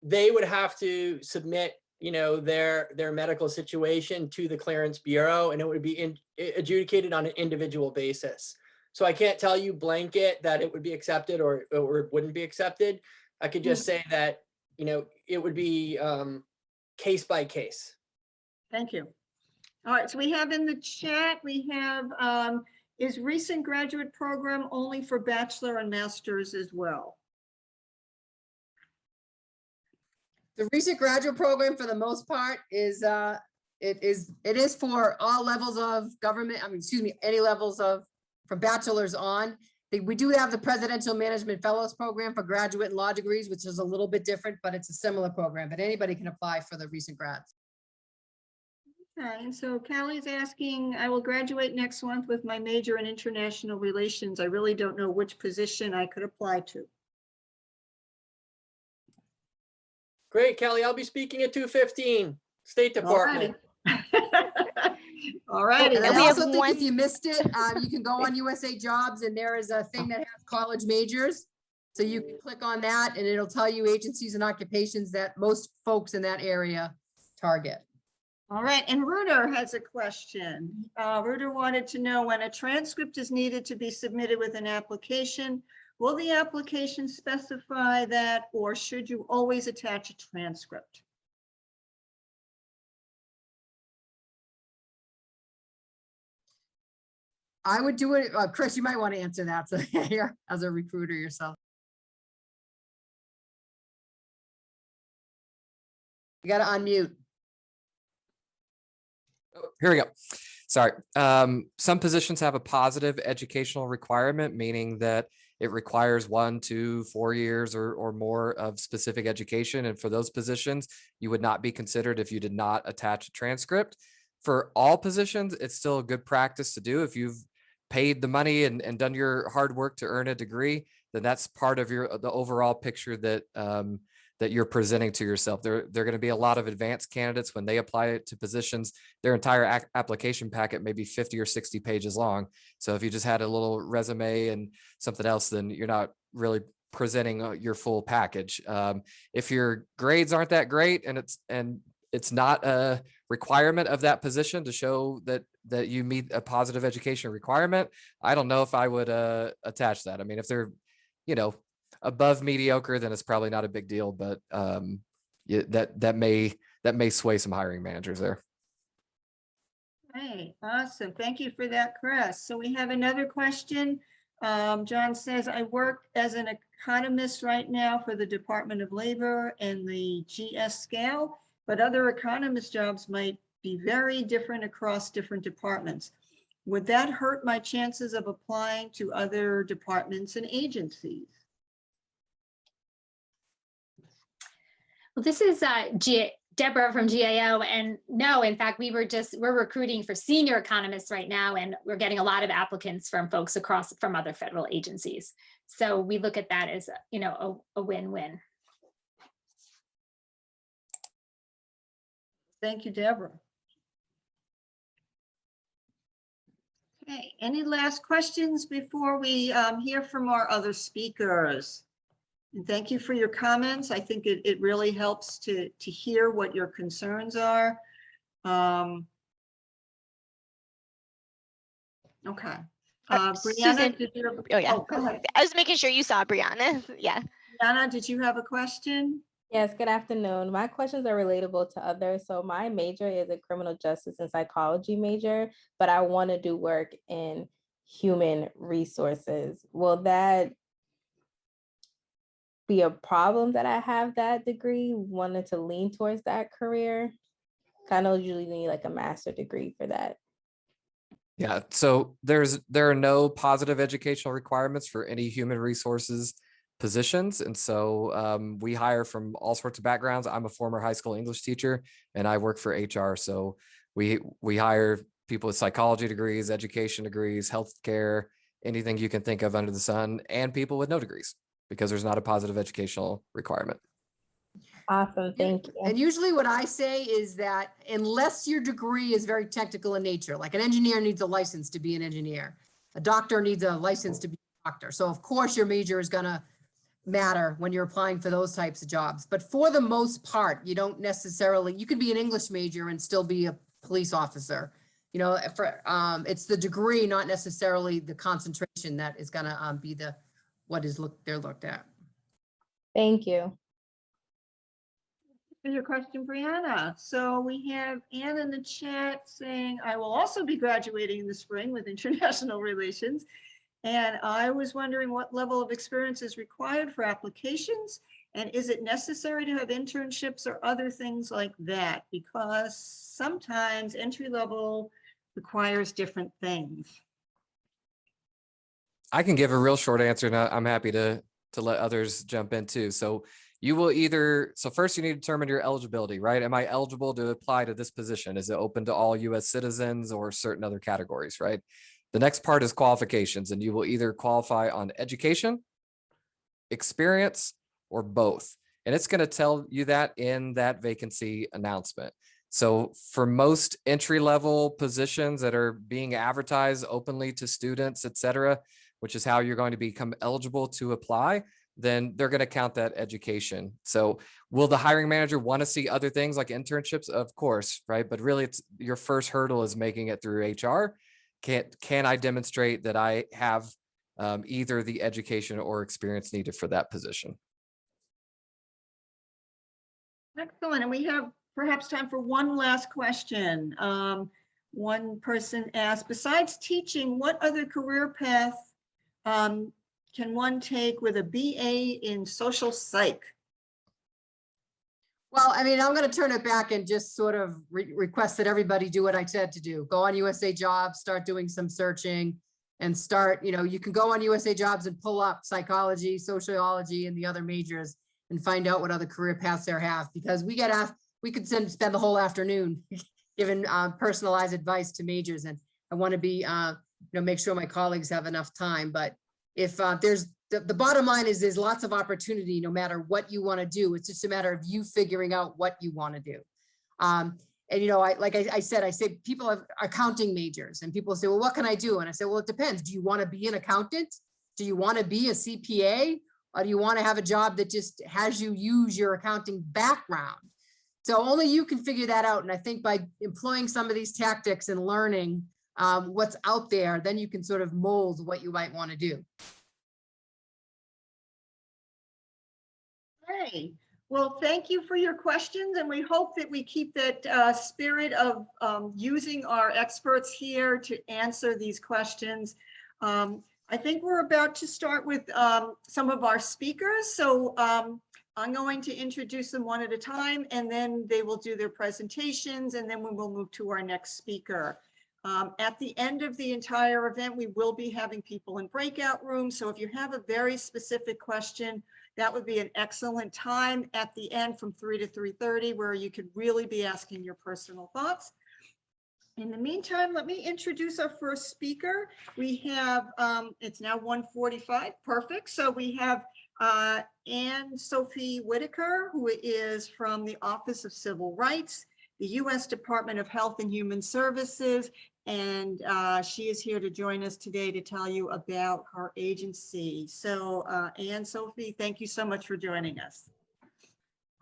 they would have to submit, you know, their medical situation to the Clearance Bureau, and it would be adjudicated on an individual basis. So I can't tell you blanket that it would be accepted or it wouldn't be accepted. I could just say that, you know, it would be case by case. Thank you. All right, so we have in the chat, we have Is recent graduate program only for bachelor and masters as well? The recent graduate program, for the most part, is it is for all levels of government. I mean, excuse me, any levels of from bachelor's on. We do have the Presidential Management Fellows Program for graduate and law degrees, which is a little bit different, but it's a similar program. But anybody can apply for the recent grads. Okay, and so Callie's asking, I will graduate next month with my major in international relations. I really don't know which position I could apply to. Great, Kelly. I'll be speaking at 2:15, State Department. All righty. And And I we have also think one- if you missed it, you can go on USA Jobs and there is a thing that has college majors. So you can click on that and it'll tell you agencies and occupations that most folks in that area target. All right, and Ruder has a question. Ruder wanted to know, when a transcript is needed to be submitted with an application, will the application specify that, or should you always attach a transcript? I would do it, Chris, you might want to answer that. So here, as a recruiter yourself. You got to unmute. Oh, here we go. Sorry. Some positions have a positive educational requirement, meaning that it requires 1, 2, 4 years or more of specific education. And for those positions, you would not be considered if you did not attach a transcript. For all positions, it's still a good practice to do. If you've paid the money and done your hard work to earn a degree, then that's part of the overall picture that that you're presenting to yourself. There are going to be a lot of advanced candidates when they apply to positions. Their entire application packet may be 50 or 60 pages long. So if you just had a little resume and something else, then you're not really presenting your full package. If your grades aren't that great and it's not a requirement of that position to show that you meet a positive education requirement, I don't know if I would attach that. I mean, if they're, above mediocre, then it's probably not a big deal, but that may sway some hiring managers there. Hey, awesome. Thank you for that, Chris. So we have another question. John says, I work as an economist right now for the Department of Labor and the GS scale, but other economist jobs might be very different across different departments. Would that hurt my chances of applying to other departments and agencies? Well, this is Deborah from GAO, and no, in fact, we're recruiting for senior economists right now, and we're getting a lot of applicants from folks from other federal agencies. So we look at that as, a win-win. Thank you, Deborah. Okay, any last questions before we hear from our other speakers? And thank you for your comments. I think it really helps to hear what your concerns are. Okay. Brianna, Susan, did you have, oh yeah, go ahead. I was making sure you saw Brianna. Yeah. Brianna, did you have a question? Yes, good afternoon. My questions are relatable to others. So my major is a criminal justice and psychology major, but I want to do work in human resources. Will that be a problem that I have that degree, wanted to lean towards that career? I know you usually need like a master's degree for that. Yeah, so there are no positive educational requirements for any human resources positions. And so we hire from all sorts of backgrounds. I'm a former high school English teacher and I work for HR. So we hire people with psychology degrees, education degrees, healthcare, anything you can think of under the sun, and people with no degrees, because there's not a positive educational requirement. Awesome, thank you. And usually what I say is that unless your degree is very technical in nature, like an engineer needs a license to be an engineer, a doctor needs a license to be a doctor. So of course your major is gonna matter when you're applying for those types of jobs. But for the most part, you don't necessarily, you could be an English major and still be a police officer. It's the degree, not necessarily the concentration, that is gonna be they're looked at. Thank you. for your question, Brianna. So we have Anne in the chat saying, I will also be graduating in the spring with international relations. And I was wondering what level of experience is required for applications, and is it necessary to have internships or other things like that? Because sometimes entry level requires different things. I can give a real short answer, and I'm happy to let others jump in too. So you will either, so first you need to determine your eligibility, right? Am I eligible to apply to this position? Is it open to all US citizens or certain other categories, right? The next part is qualifications, and you will either qualify on education, experience, or both. And it's going to tell you that in that vacancy announcement. So for most entry-level positions that are being advertised openly to students, et cetera, which is how you're going to become eligible to apply, then they're going to count that education. So will the hiring manager want to see other things like internships? Of course, right? But really, it's your first hurdle is making it through HR. Can I demonstrate that I have either the education or experience needed for that position? Excellent. And we have perhaps time for one last question. One person asked, besides teaching, what other career path can one take with a BA in social psych? Well, I mean, I'm going to turn it back and just sort of request that everybody do what I said to do. Go on Usajobs, start doing some searching, and start, you can go on Usajobs and pull up psychology, sociology, and the other majors and find out what other career paths there have, because we could spend the whole afternoon giving personalized advice to majors. And I want to be, make sure my colleagues have enough time. But if there's, the bottom line is there's lots of opportunity no matter what you want to do. It's just a matter of you figuring out what you want to do. And, I say people have accounting majors and people say, well, what can I do? And I say, well, it depends. Do you want to be an accountant? Do you want to be a CPA? Or do you want to have a job that just has you use your accounting background? So only you can figure that out. And I think by employing some of these tactics and learning what's out there, then you can sort of mold what you might want to do. Hey, well, thank you for your questions. And we hope that we keep that spirit of using our experts here to answer these questions. I think we're about to start with some of our speakers. So I'm going to introduce them one at a time, and then they will do their presentations, and then we will move to our next speaker. At the end of the entire event, we will be having people in breakout rooms. So if you have a very specific question, that would be an excellent time at the end from 3 to 3:30, where you could really be asking your personal thoughts. In the meantime, let me introduce our first speaker. We have, it's now 1:45, perfect. So we have Sophie Whittaker, who is from the Office of Civil Rights, the U.S. Department of Health and Human Services, and she is here to join us today to tell you about her agency. So Sophie, thank you so much for joining us.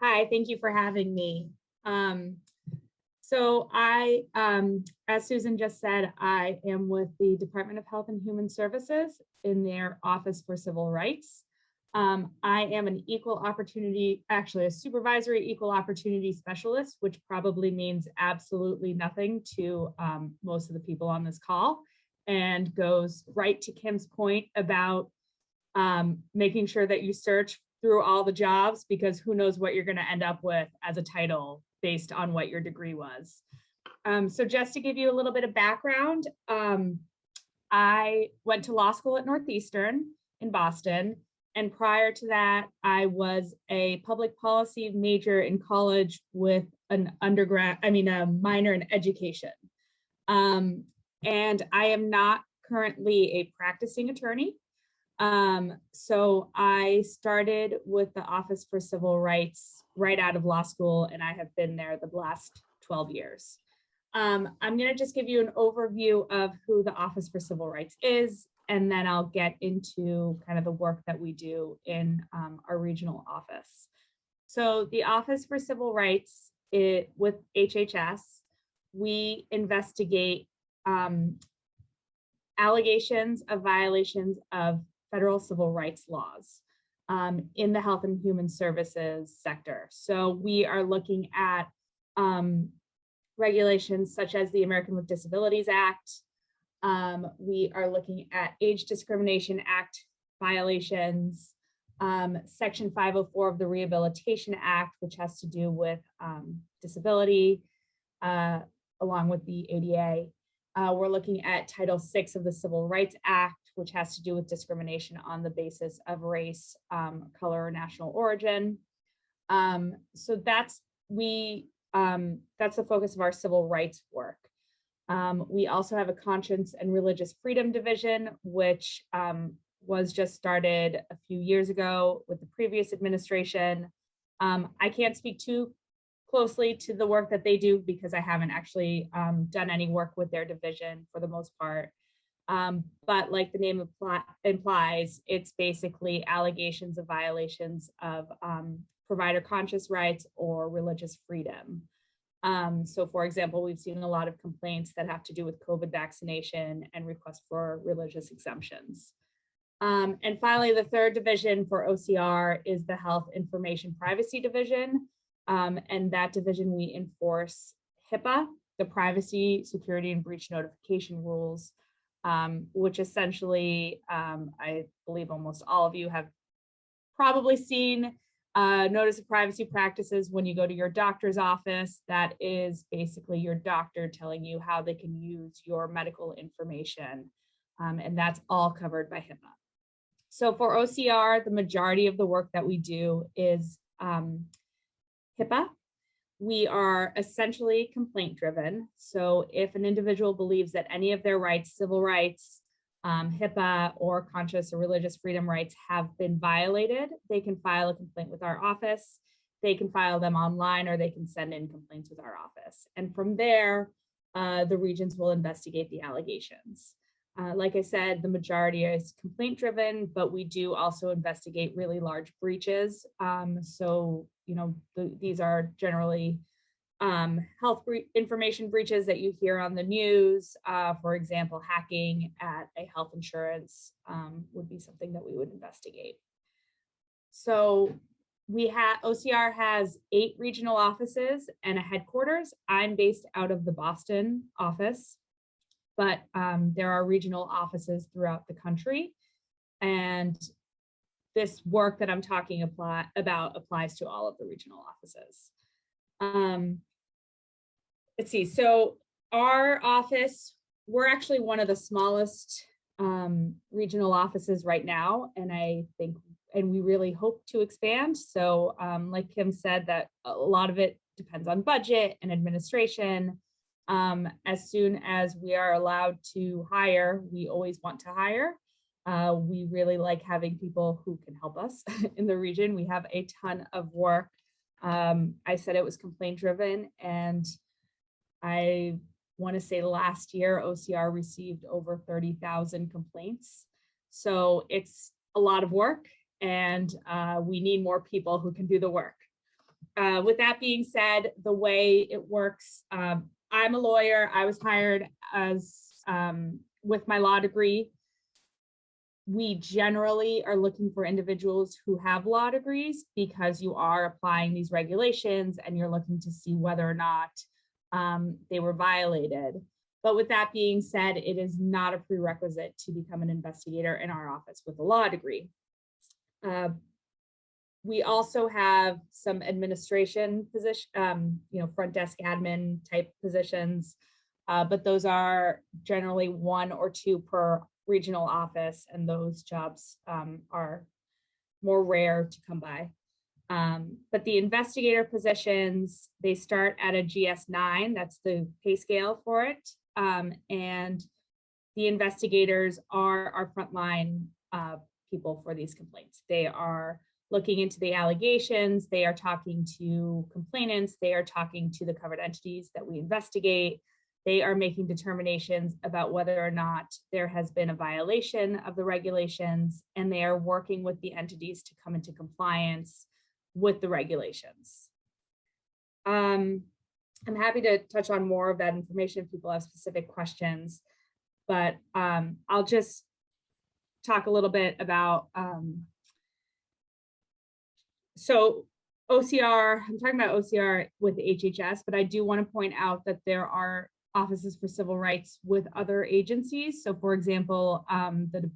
Hi, thank you for having me. So I, as Susan just said, I am with the Department of Health and Human Services in their Office for Civil Rights. I am an equal opportunity, actually a supervisory equal opportunity specialist, which probably means absolutely nothing to most of the people on this call, and goes right to Kim's point about making sure that you search through all the jobs, because who knows what you're going to end up with as a title based on what your degree was. So just to give you a little bit of background, I went to law school at Northeastern in Boston. And prior to that, I was a public policy major in college with an a minor in education. And I am not currently a practicing attorney. So I started with the Office for Civil Rights right out of law school, and I have been there the last 12 years. I'm going to just give you an overview of who the Office for Civil Rights is, and then I'll get into kind of the work that we do in our regional office. So the Office for Civil Rights, with HHS, we investigate allegations of violations of federal civil rights laws. in the health and human services sector. So we are looking at regulations such as the American with Disabilities Act. We are looking at Age Discrimination Act violations, Section 504 of the Rehabilitation Act, which has to do with disability, along with the ADA. We're looking at Title VI of the Civil Rights Act, which has to do with discrimination on the basis of race, color, or national origin. So that's the focus of our civil rights work. We also have a Conscience and Religious Freedom Division, which was just started a few years ago with the previous administration. I can't speak too closely to the work that they do because I haven't actually done any work with their division for the most part. But like the name implies, it's basically allegations of violations of provider conscious rights or religious freedom. So for example, we've seen a lot of complaints that have to do with COVID vaccination and requests for religious exemptions. And finally, the third division for OCR is the Health Information Privacy Division. And that division, we enforce HIPAA, the Privacy, Security, and Breach Notification Rules, which essentially, I believe almost all of you have probably seen notice of privacy practices when you go to your doctor's office. That is basically your doctor telling you how they can use your medical information. And that's all covered by HIPAA. So for OCR, the majority of the work that we do is HIPAA. We are essentially complaint driven. So if an individual believes that any of their rights, civil rights, HIPAA, or conscious or religious freedom rights have been violated, they can file a complaint with our office. They can file them online, or they can send in complaints with our office. And from there, the regions will investigate the allegations. Like I said, the majority is complaint driven, but we do also investigate really large breaches. So, you know, these are generally health information breaches that you hear on the news. For example, hacking at a health insurance would be something that we would investigate. So OCR has 8 regional offices and a headquarters. I'm based out of the Boston office, but there are regional offices throughout the country. And this work that I'm talking about applies to all of the regional offices. Let's see, so our office, we're actually one of the smallest regional offices right now, and we really hope to expand. So like Kim said, that a lot of it depends on budget and administration. As soon as we are allowed to hire, we always want to hire. We really like having people who can help us in the region. We have a ton of work. I said it was complaint driven, and I want to say last year OCR received over 30,000 complaints. So it's a lot of work, and we need more people who can do the work. With that being said, the way it works, I'm a lawyer. I was hired as with my law degree. We generally are looking for individuals who have law degrees because you are applying these regulations and you're looking to see whether or not they were violated. But with that being said, it is not a prerequisite to become an investigator in our office with a law degree. We also have some administration position, front desk admin type positions, but those are generally 1 or 2 per regional office, and those jobs are more rare to come by. But the investigator positions, they start at a GS9, that's the pay scale for it, and the investigators are our frontline people for these complaints. They are looking into the allegations, they are talking to complainants, they are talking to the covered entities that we investigate, they are making determinations about whether or not there has been a violation of the regulations, and they are working with the entities to come into compliance with the regulations. I'm happy to touch on more of that information if people have specific questions, but I'll just talk a little bit about So OCR, I'm talking about OCR with HHS, but I do want to point out that there are offices for civil rights with other agencies. So for example, the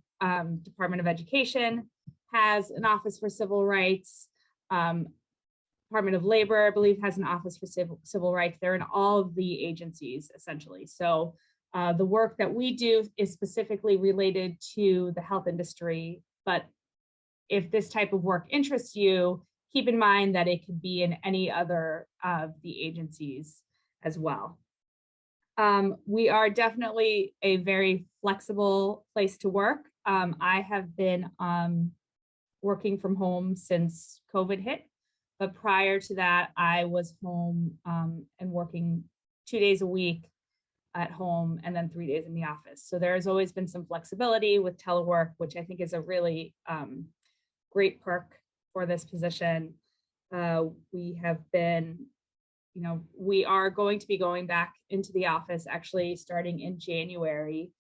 Department of Education has an office for civil rights. Department of Labor, I believe, has an office for civil rights. They're in all of the agencies, essentially. So the work that we do is specifically related to the health industry. But if this type of work interests you, keep in mind that it could be in any other of the agencies as well. We are definitely a very flexible place to work. I have been working from home since COVID hit, but prior to that, I was home and working 2 days a week at home and then 3 days in the office. So there has always been some flexibility with telework, which I think is a really great perk for this position. We have been, we are going to be going back into the office actually starting in January.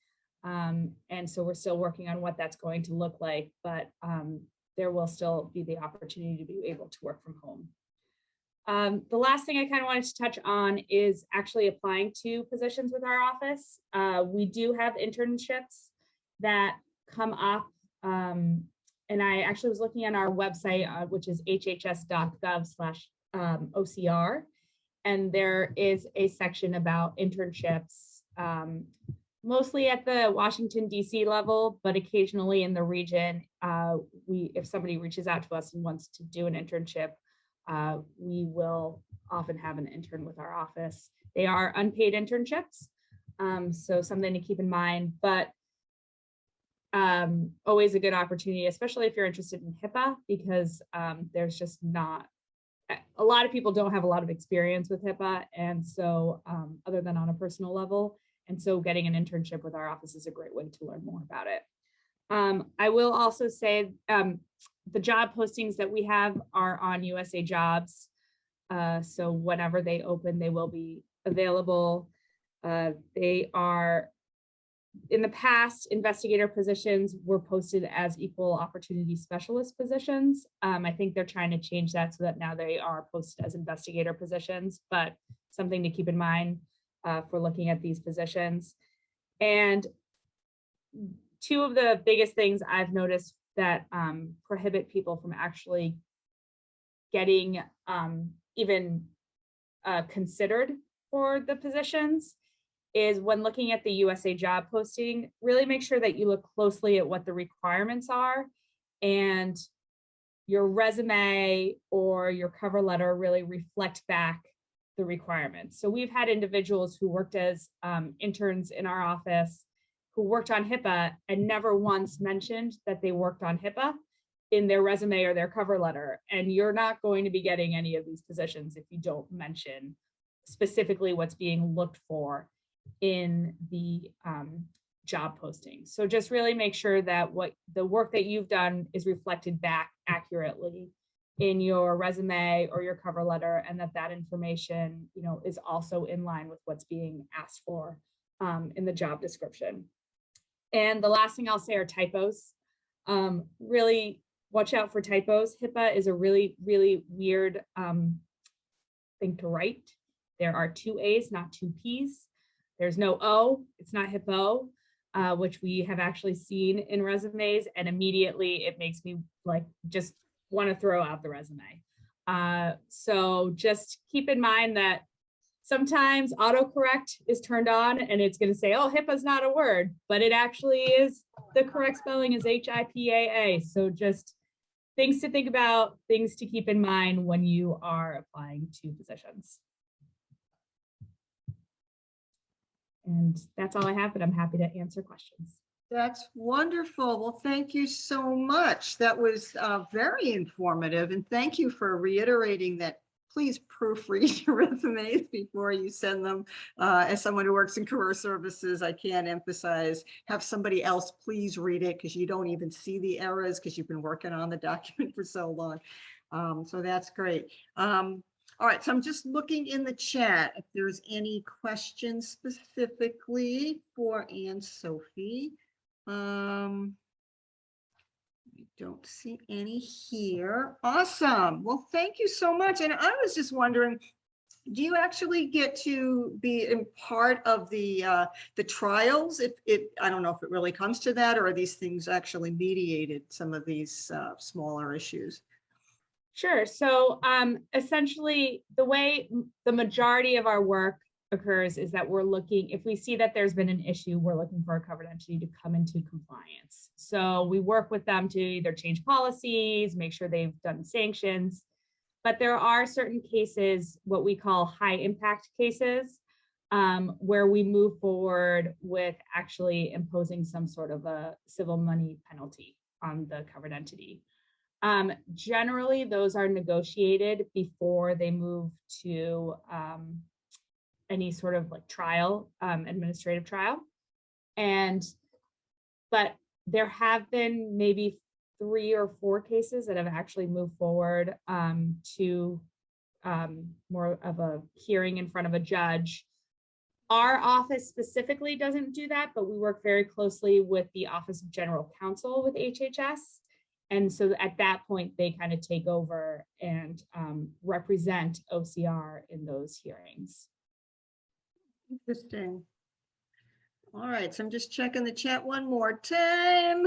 And so we're still working on what that's going to look like, but there will still be the opportunity to be able to work from home. The last thing I kind of wanted to touch on is actually applying to positions with our office. We do have internships that come up. And I actually was looking on our website, which is hhs.gov/OCR. And there is a section about internships, mostly at the Washington, D.C. level, but occasionally in the region. If somebody reaches out to us and wants to do an internship, we will often have an intern with our office. They are unpaid internships, so something to keep in mind, but always a good opportunity, especially if you're interested in HIPAA, because there's just not, a lot of people don't have a lot of experience with HIPAA, and so other than on a personal level, and so getting an internship with our office is a great way to learn more about it. I will also say the job postings that we have are on Usajobs. So whenever they open, they will be available. They are, in the past, investigator positions were posted as equal opportunity specialist positions. I think they're trying to change that so that now they are posted as investigator positions, but something to keep in mind for looking at these positions. And two of the biggest things I've noticed that prohibit people from actually getting even considered for the positions is when looking at the USA job posting, really make sure that you look closely at what the requirements are, and your resume or your cover letter really reflect back the requirements. So we've had individuals who worked as interns in our office who worked on HIPAA and never once mentioned that they worked on HIPAA in their resume or their cover letter. And you're not going to be getting any of these positions if you don't mention specifically what's being looked for in the job posting. So just really make sure that what the work that you've done is reflected back accurately in your resume or your cover letter, and that information, is also in line with what's being asked for in the job description. And the last thing I'll say are typos. Really watch out for typos. HIPAA is a really, really weird thing to write. There are 2 A's, not 2 P's. There's no O, it's not HIPAA, which we have actually seen in resumes, and immediately it makes me just want to throw out the resume. So just keep in mind that sometimes autocorrect is turned on and it's going to say, oh, HIPAA is not a word, but it actually is. The correct spelling is HIPAA. So just things to think about, things to keep in mind when you are applying to positions. And that's all I have, but I'm happy to answer questions. That's wonderful. Well, thank you so much. That was very informative. And thank you for reiterating that. Please proofread your resumes before you send them. As someone who works in career services, I can't emphasize, have somebody else please read it, because you don't even see the errors because you've been working on the document for so long. So that's great. All right, so I'm just looking in the chat if there's any questions specifically for Sophie. Let me Don't see any here. Awesome. Well, thank you so much. And I was just wondering, do you actually get to be in part of the trials? I don't know if it really comes to that, or are these things actually mediated, some of these smaller issues? Sure. So essentially, the way the majority of our work occurs is that we're looking, if we see that there's been an issue, we're looking for a covered entity to come into compliance. So we work with them to either change policies, make sure they've done sanctions. But there are certain cases, what we call high impact cases, where we move forward with actually imposing some sort of a civil money penalty on the covered entity. Generally, those are negotiated before they move to any sort of like trial, administrative trial. But there have been maybe 3 or 4 cases that have actually moved forward to more of a hearing in front of a judge. Our office specifically doesn't do that, but we work very closely with the Office of General Counsel with HHS. And so at that point, they kind of take over and represent OCR in those hearings. Interesting. All right, so I'm just checking the chat one more time.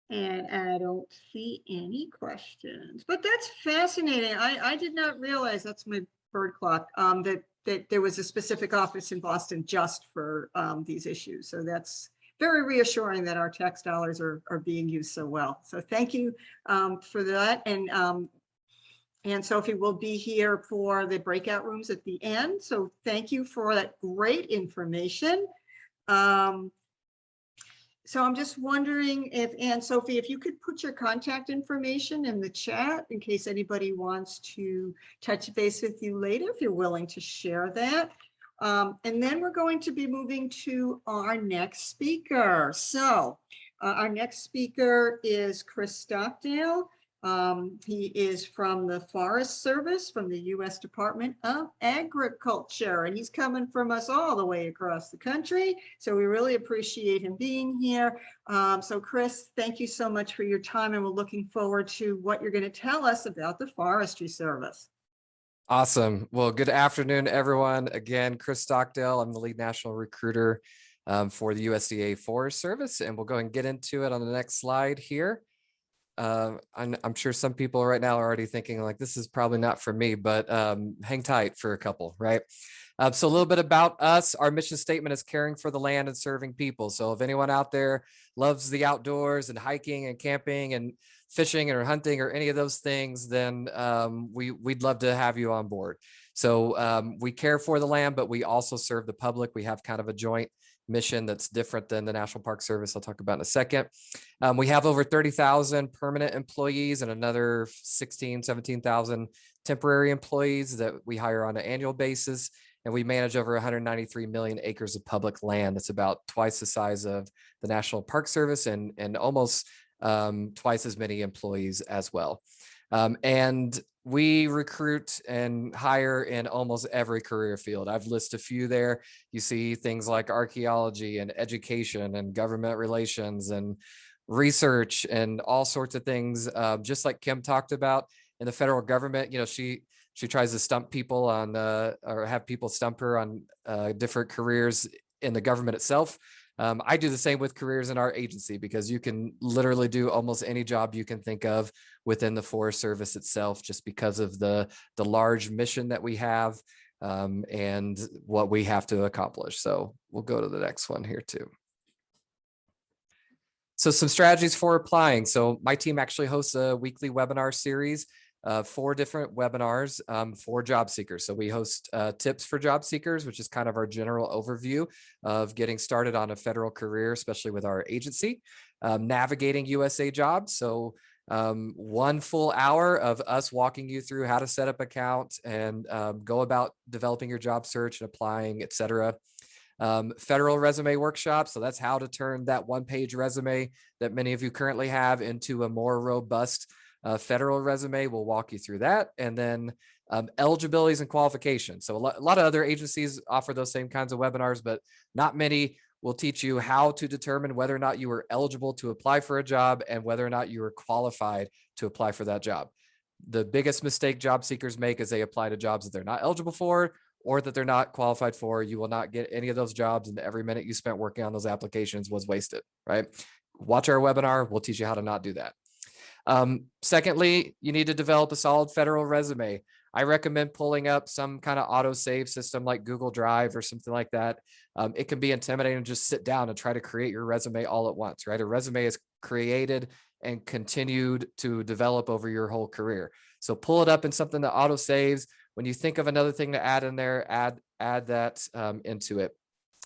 And I don't see any questions, but that's fascinating. I did not realize, that's my bird clock, that there was a specific office in Boston just for these issues. So that's very reassuring that our tax dollars are being used so well. So thank you for that. And Sophie will be here for the breakout rooms at the end. So thank you for that great information. So I'm just wondering if, and Sophie, if you could put your contact information in the chat in case anybody wants to touch base with you later, if you're willing to share that. And then we're going to be moving to our next speaker. So our next speaker is Chris Stockdale. He is from the Forest Service, from the U.S. Department of Agriculture, and he's coming from us all the way across the country. So we really appreciate him being here. So Chris, thank you so much for your time, and we're looking forward to what you're going to tell us about the Forestry Service. Awesome. Well, good afternoon, everyone. Again, Chris Stockdale. I'm the lead national recruiter for the USDA Forest Service, and we'll go and get into it on the next slide here. I'm sure some people right now are already thinking like, this is probably not for me, but hang tight for a couple, right? So a little bit about us. Our mission statement is caring for the land and serving people. So if anyone out there loves the outdoors and hiking and camping and fishing or hunting or any of those things, then we'd love to have you on board. So we care for the land, but we also serve the public. We have kind of a joint mission that's different than the National Park Service I'll talk about in a second. We have over 30,000 permanent employees and another 17,000 temporary employees that we hire on an annual basis. And we manage over 193 million acres of public land. That's about twice the size of the National Park Service and almost twice as many employees as well. And we recruit and hire in almost every career field. I've listed a few there. You see things like archaeology and education and government relations and research and all sorts of things. Just like Kim talked about in the federal government, you know, she tries to stump people on or have people stump her on different careers in the government itself. I do the same with careers in our agency because you can literally do almost any job you can think of within the Forest Service itself, just because of the large mission that we have and what we have to accomplish. So we'll go to the next one here too. So some strategies for applying. So my team actually hosts a weekly webinar series. 4 different webinars for job seekers. So we host tips for job seekers, which is kind of our general overview of getting started on a federal career, especially with our agency. Navigating USA jobs. So 1 full hour of us walking you through how to set up an account and go about developing your job search and applying, et cetera. Federal resume workshop. So that's how to turn that 1-page resume that many of you currently have into a more robust federal resume. We'll walk you through that. And then eligibilities and qualifications. So a lot of other agencies offer those same kinds of webinars, but not many We'll teach you how to determine whether or not you are eligible to apply for a job and whether or not you are qualified to apply for that job. The biggest mistake job seekers make is they apply to jobs that they're not eligible for or that they're not qualified for. You will not get any of those jobs, and every minute you spent working on those applications was wasted, right? Watch our webinar. We'll teach you how to not do that. Secondly, you need to develop a solid federal resume. I recommend pulling up some kind of auto-save system like Google Drive or something like that. It can be intimidating to just sit down and try to create your resume all at once, right? A resume is created and continued to develop over your whole career. So pull it up in something that auto-saves. When you think of another thing to add in there, add that into it.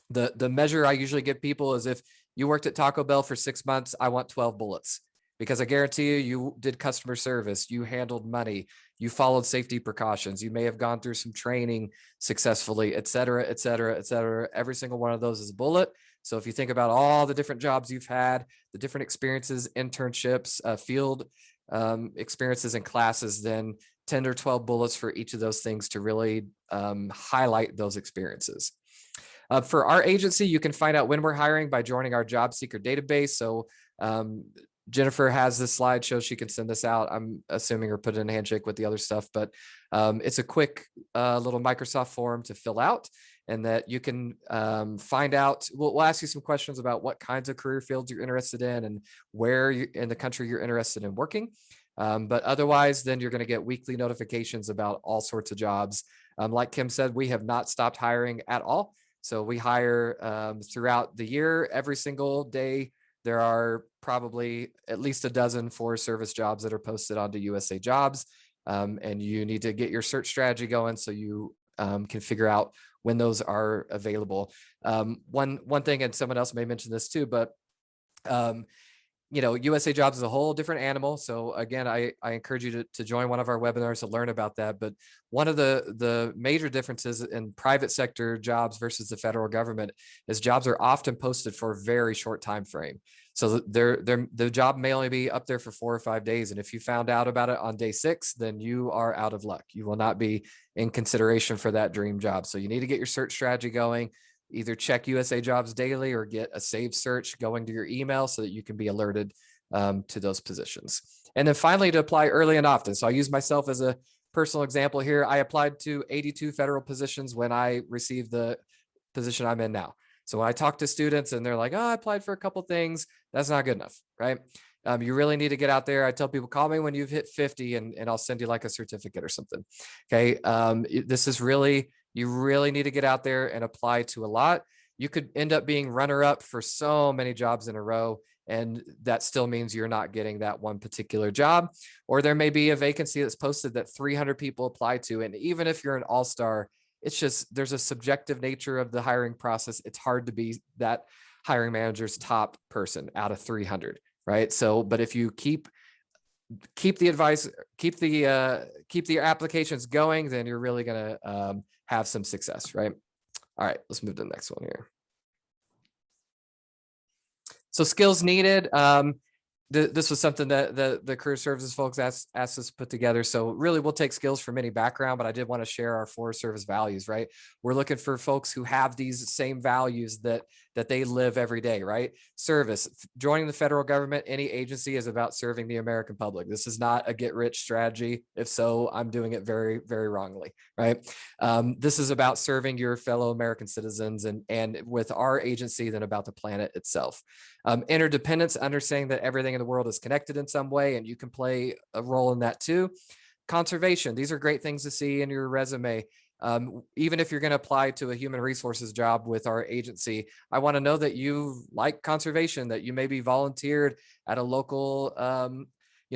The measure I usually give people is if you worked at Taco Bell for 6 months, I want 12 bullets. Because I guarantee you did customer service, you handled money, you followed safety precautions, you may have gone through some training successfully, et cetera, et cetera, et cetera. Every single one of those is a bullet. So if you think about all the different jobs you've had, the different experiences, internships, field experiences and classes, then 10 or 12 bullets for each of those things to really highlight those experiences. For our agency, you can find out when we're hiring by joining our job seeker database. So Jennifer has this slide, shows she can send this out. I'm assuming or put it in a handshake with the other stuff, but it's a quick little Microsoft form to fill out, and that you can find out. We'll ask you some questions about what kinds of career fields you're interested in and where in the country you're interested in working. But otherwise, then you're going to get weekly notifications about all sorts of jobs. Like Kim said, we have not stopped hiring at all. So we hire throughout the year, every single day. There are probably at least a dozen Forest Service jobs that are posted onto USA Jobs. And you need to get your search strategy going so you can figure out when those are available. One thing, and someone else may mention this too, but USA Jobs is a whole different animal. So again, I encourage you to join one of our webinars to learn about that. But one of the major differences in private sector jobs versus the federal government is jobs are often posted for a very short time frame. So the job may only be up there for 4 or 5 days. And if you found out about it on day 6, then you are out of luck. You will not be in consideration for that dream job. So you need to get your search strategy going. Either check USA Jobs daily or get a saved search going to your email so that you can be alerted to those positions. And then finally, to apply early and often. So I use myself as a personal example here. I applied to 82 federal positions when I received the position I'm in now. So when I talk to students and they're like, oh, I applied for a couple things, that's not good enough, right? You really need to get out there. I tell people, call me when you've hit 50 and I'll send you like a certificate or something. Okay. This is really, you really need to get out there and apply to a lot. You could end up being runner-up for so many jobs in a row, and that still means you're not getting that one particular job. Or there may be a vacancy that's posted that 300 people apply to. And even if you're an all-star, it's just, there's a subjective nature of the hiring process. It's hard to be that hiring manager's top person out of 300, right? So, but if you keep the advice, keep the applications going, then you're really going to have some success, right? All right, let's move to the next one here. So skills needed. This was something that the career services folks asked us to put together. So really we'll take skills from any background, but I did want to share our Forest Service values, right? We're looking for folks who have these same values that they live every day, right? Service, joining the federal government, any agency is about serving the American public. This is not a get rich strategy. If so, I'm doing it very, very wrongly, right? This is about serving your fellow American citizens and with our agency, then about the planet itself. Interdependence, understanding that everything in the world is connected in some way and you can play a role in that too. Conservation, these are great things to see in your resume. Even if you're going to apply to a human resources job with our agency, I want to know that you like conservation, that you maybe volunteered at a local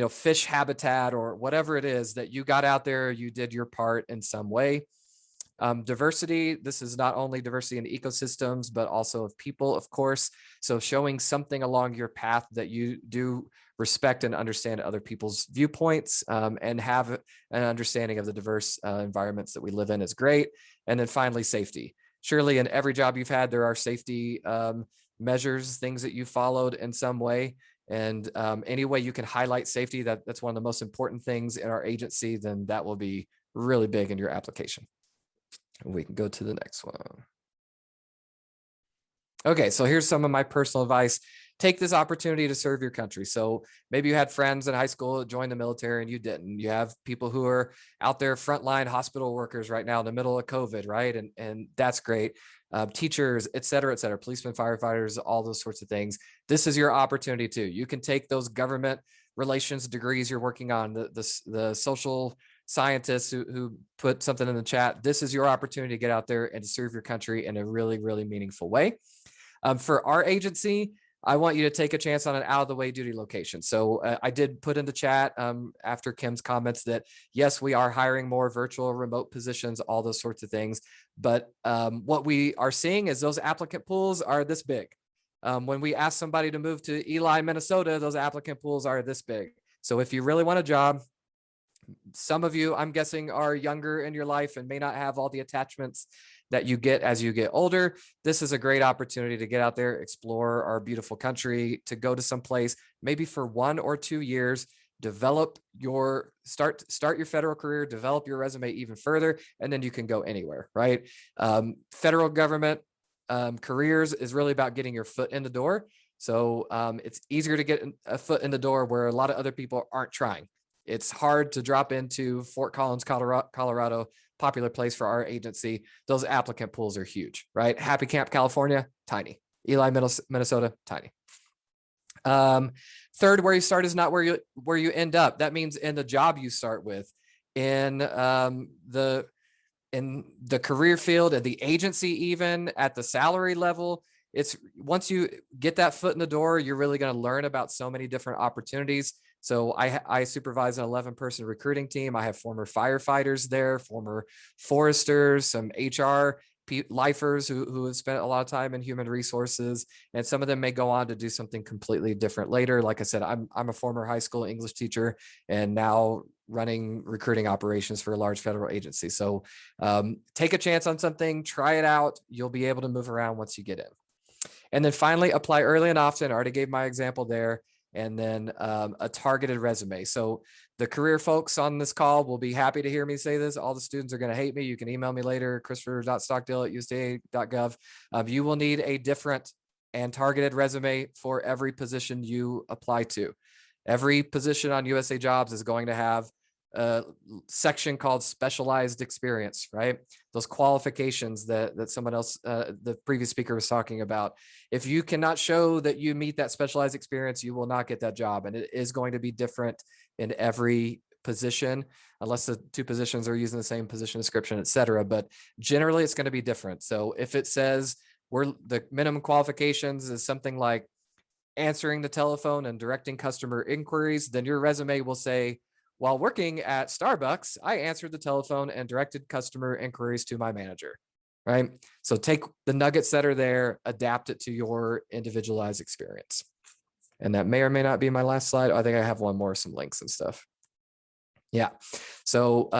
fish habitat or whatever it is, that you got out there, you did your part in some way. Diversity, this is not only diversity in ecosystems, but also of people, of course. So showing something along your path that you do respect and understand other people's viewpoints and have an understanding of the diverse environments that we live in is great. And then finally, safety. Surely in every job you've had, there are safety measures, things that you followed in some way. And any way you can highlight safety, that's one of the most important things in our agency, then that will be really big in your application. We can go to the next one. Okay, so here's some of my personal advice. Take this opportunity to serve your country. So maybe you had friends in high school that joined the military and you didn't. You have people who are out there, frontline hospital workers right now in the middle of COVID, right? And that's great. Teachers, et cetera, policemen, firefighters, all those sorts of things. This is your opportunity too. You can take those government relations degrees you're working on, the social scientists who put something in the chat. This is your opportunity to get out there and to serve your country in a really, really meaningful way. For our agency, I want you to take a chance on an out of the way duty location. So I did put in the chat after Kim's comments that yes, we are hiring more virtual remote positions, all those sorts of things. But what we are seeing is those applicant pools are this big. When we ask somebody to move to Eli, Minnesota, those applicant pools are this big. So if you really want a job, some of you, I'm guessing, are younger in your life and may not have all the attachments that you get as you get older. This is a great opportunity to get out there, explore our beautiful country, to go to some place, maybe for 1 or 2 years, develop your start your federal career, develop your resume even further, and then you can go anywhere, right? Federal government careers is really about getting your foot in the door. So it's easier to get a foot in the door where a lot of other people aren't trying. It's hard to drop into Fort Collins, Colorado, popular place for our agency. Those applicant pools are huge, right? Happy Camp, California, tiny. Eli, Minnesota, tiny. Third, where you start is not where you end up. That means in the job you start with, in the career field, at the agency, even at the salary level. It's once you get that foot in the door, you're really going to learn about so many different opportunities. So I supervise an 11-person recruiting team. I have former firefighters there, former foresters, some HR lifers who have spent a lot of time in human resources, and some of them may go on to do something completely different later. Like I said, I'm a former high school English teacher and now running recruiting operations for a large federal agency. So take a chance on something, try it out. You'll be able to move around once you get in. And then finally, apply early and often. I already gave my example there. And then a targeted resume. So the career folks on this call will be happy to hear me say this. All the students are going to hate me. You can email me later, christopher.stockdale@usda.gov. You will need a different and targeted resume for every position you apply to. Every position on USA Jobs is going to have a section called specialized experience, right? Those qualifications that someone else, the previous speaker was talking about. If you cannot show that you meet that specialized experience, you will not get that job. And it is going to be different in every position, unless the two positions are using the same position description, et cetera. But generally it's going to be different. So if it says the minimum qualifications is something like answering the telephone and directing customer inquiries, then your resume will say, while working at Starbucks, I answered the telephone and directed customer inquiries to my manager, right? So take the nuggets that are there, adapt it to your individualized experience. And that may or may not be my last slide. I think I have one more, some links and stuff. Yeah, so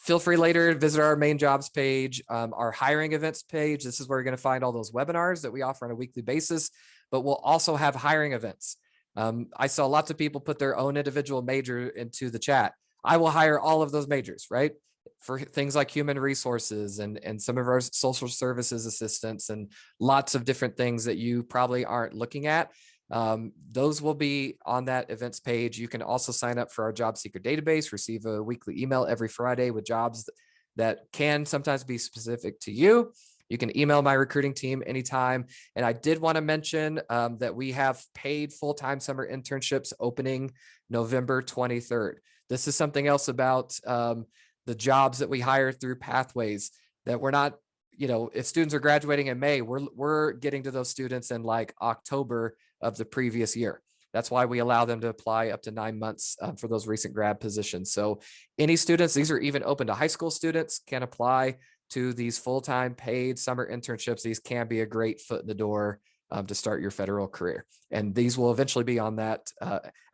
feel free later to visit our main jobs page, our hiring events page. This is where you're going to find all those webinars that we offer on a weekly basis, but we'll also have hiring events. I saw lots of people put their own individual major into the chat. I will hire all of those majors, right? For things like human resources and some of our social services assistants and lots of different things that you probably aren't looking at. Those will be on that events page. You can also sign up for our job seeker database, receive a weekly email every Friday with jobs that can sometimes be specific to you. You can email my recruiting team anytime. And I did want to mention that we have paid full-time summer internships opening November 23rd. This is something else about the jobs that we hire through Pathways that we're not, if students are graduating in May, we're getting to those students in like October of the previous year. That's why we allow them to apply up to 9 months for those recent grad positions. So any students, these are even open to high school students, can apply to these full-time paid summer internships. These can be a great foot in the door to start your federal career. And these will eventually be on that.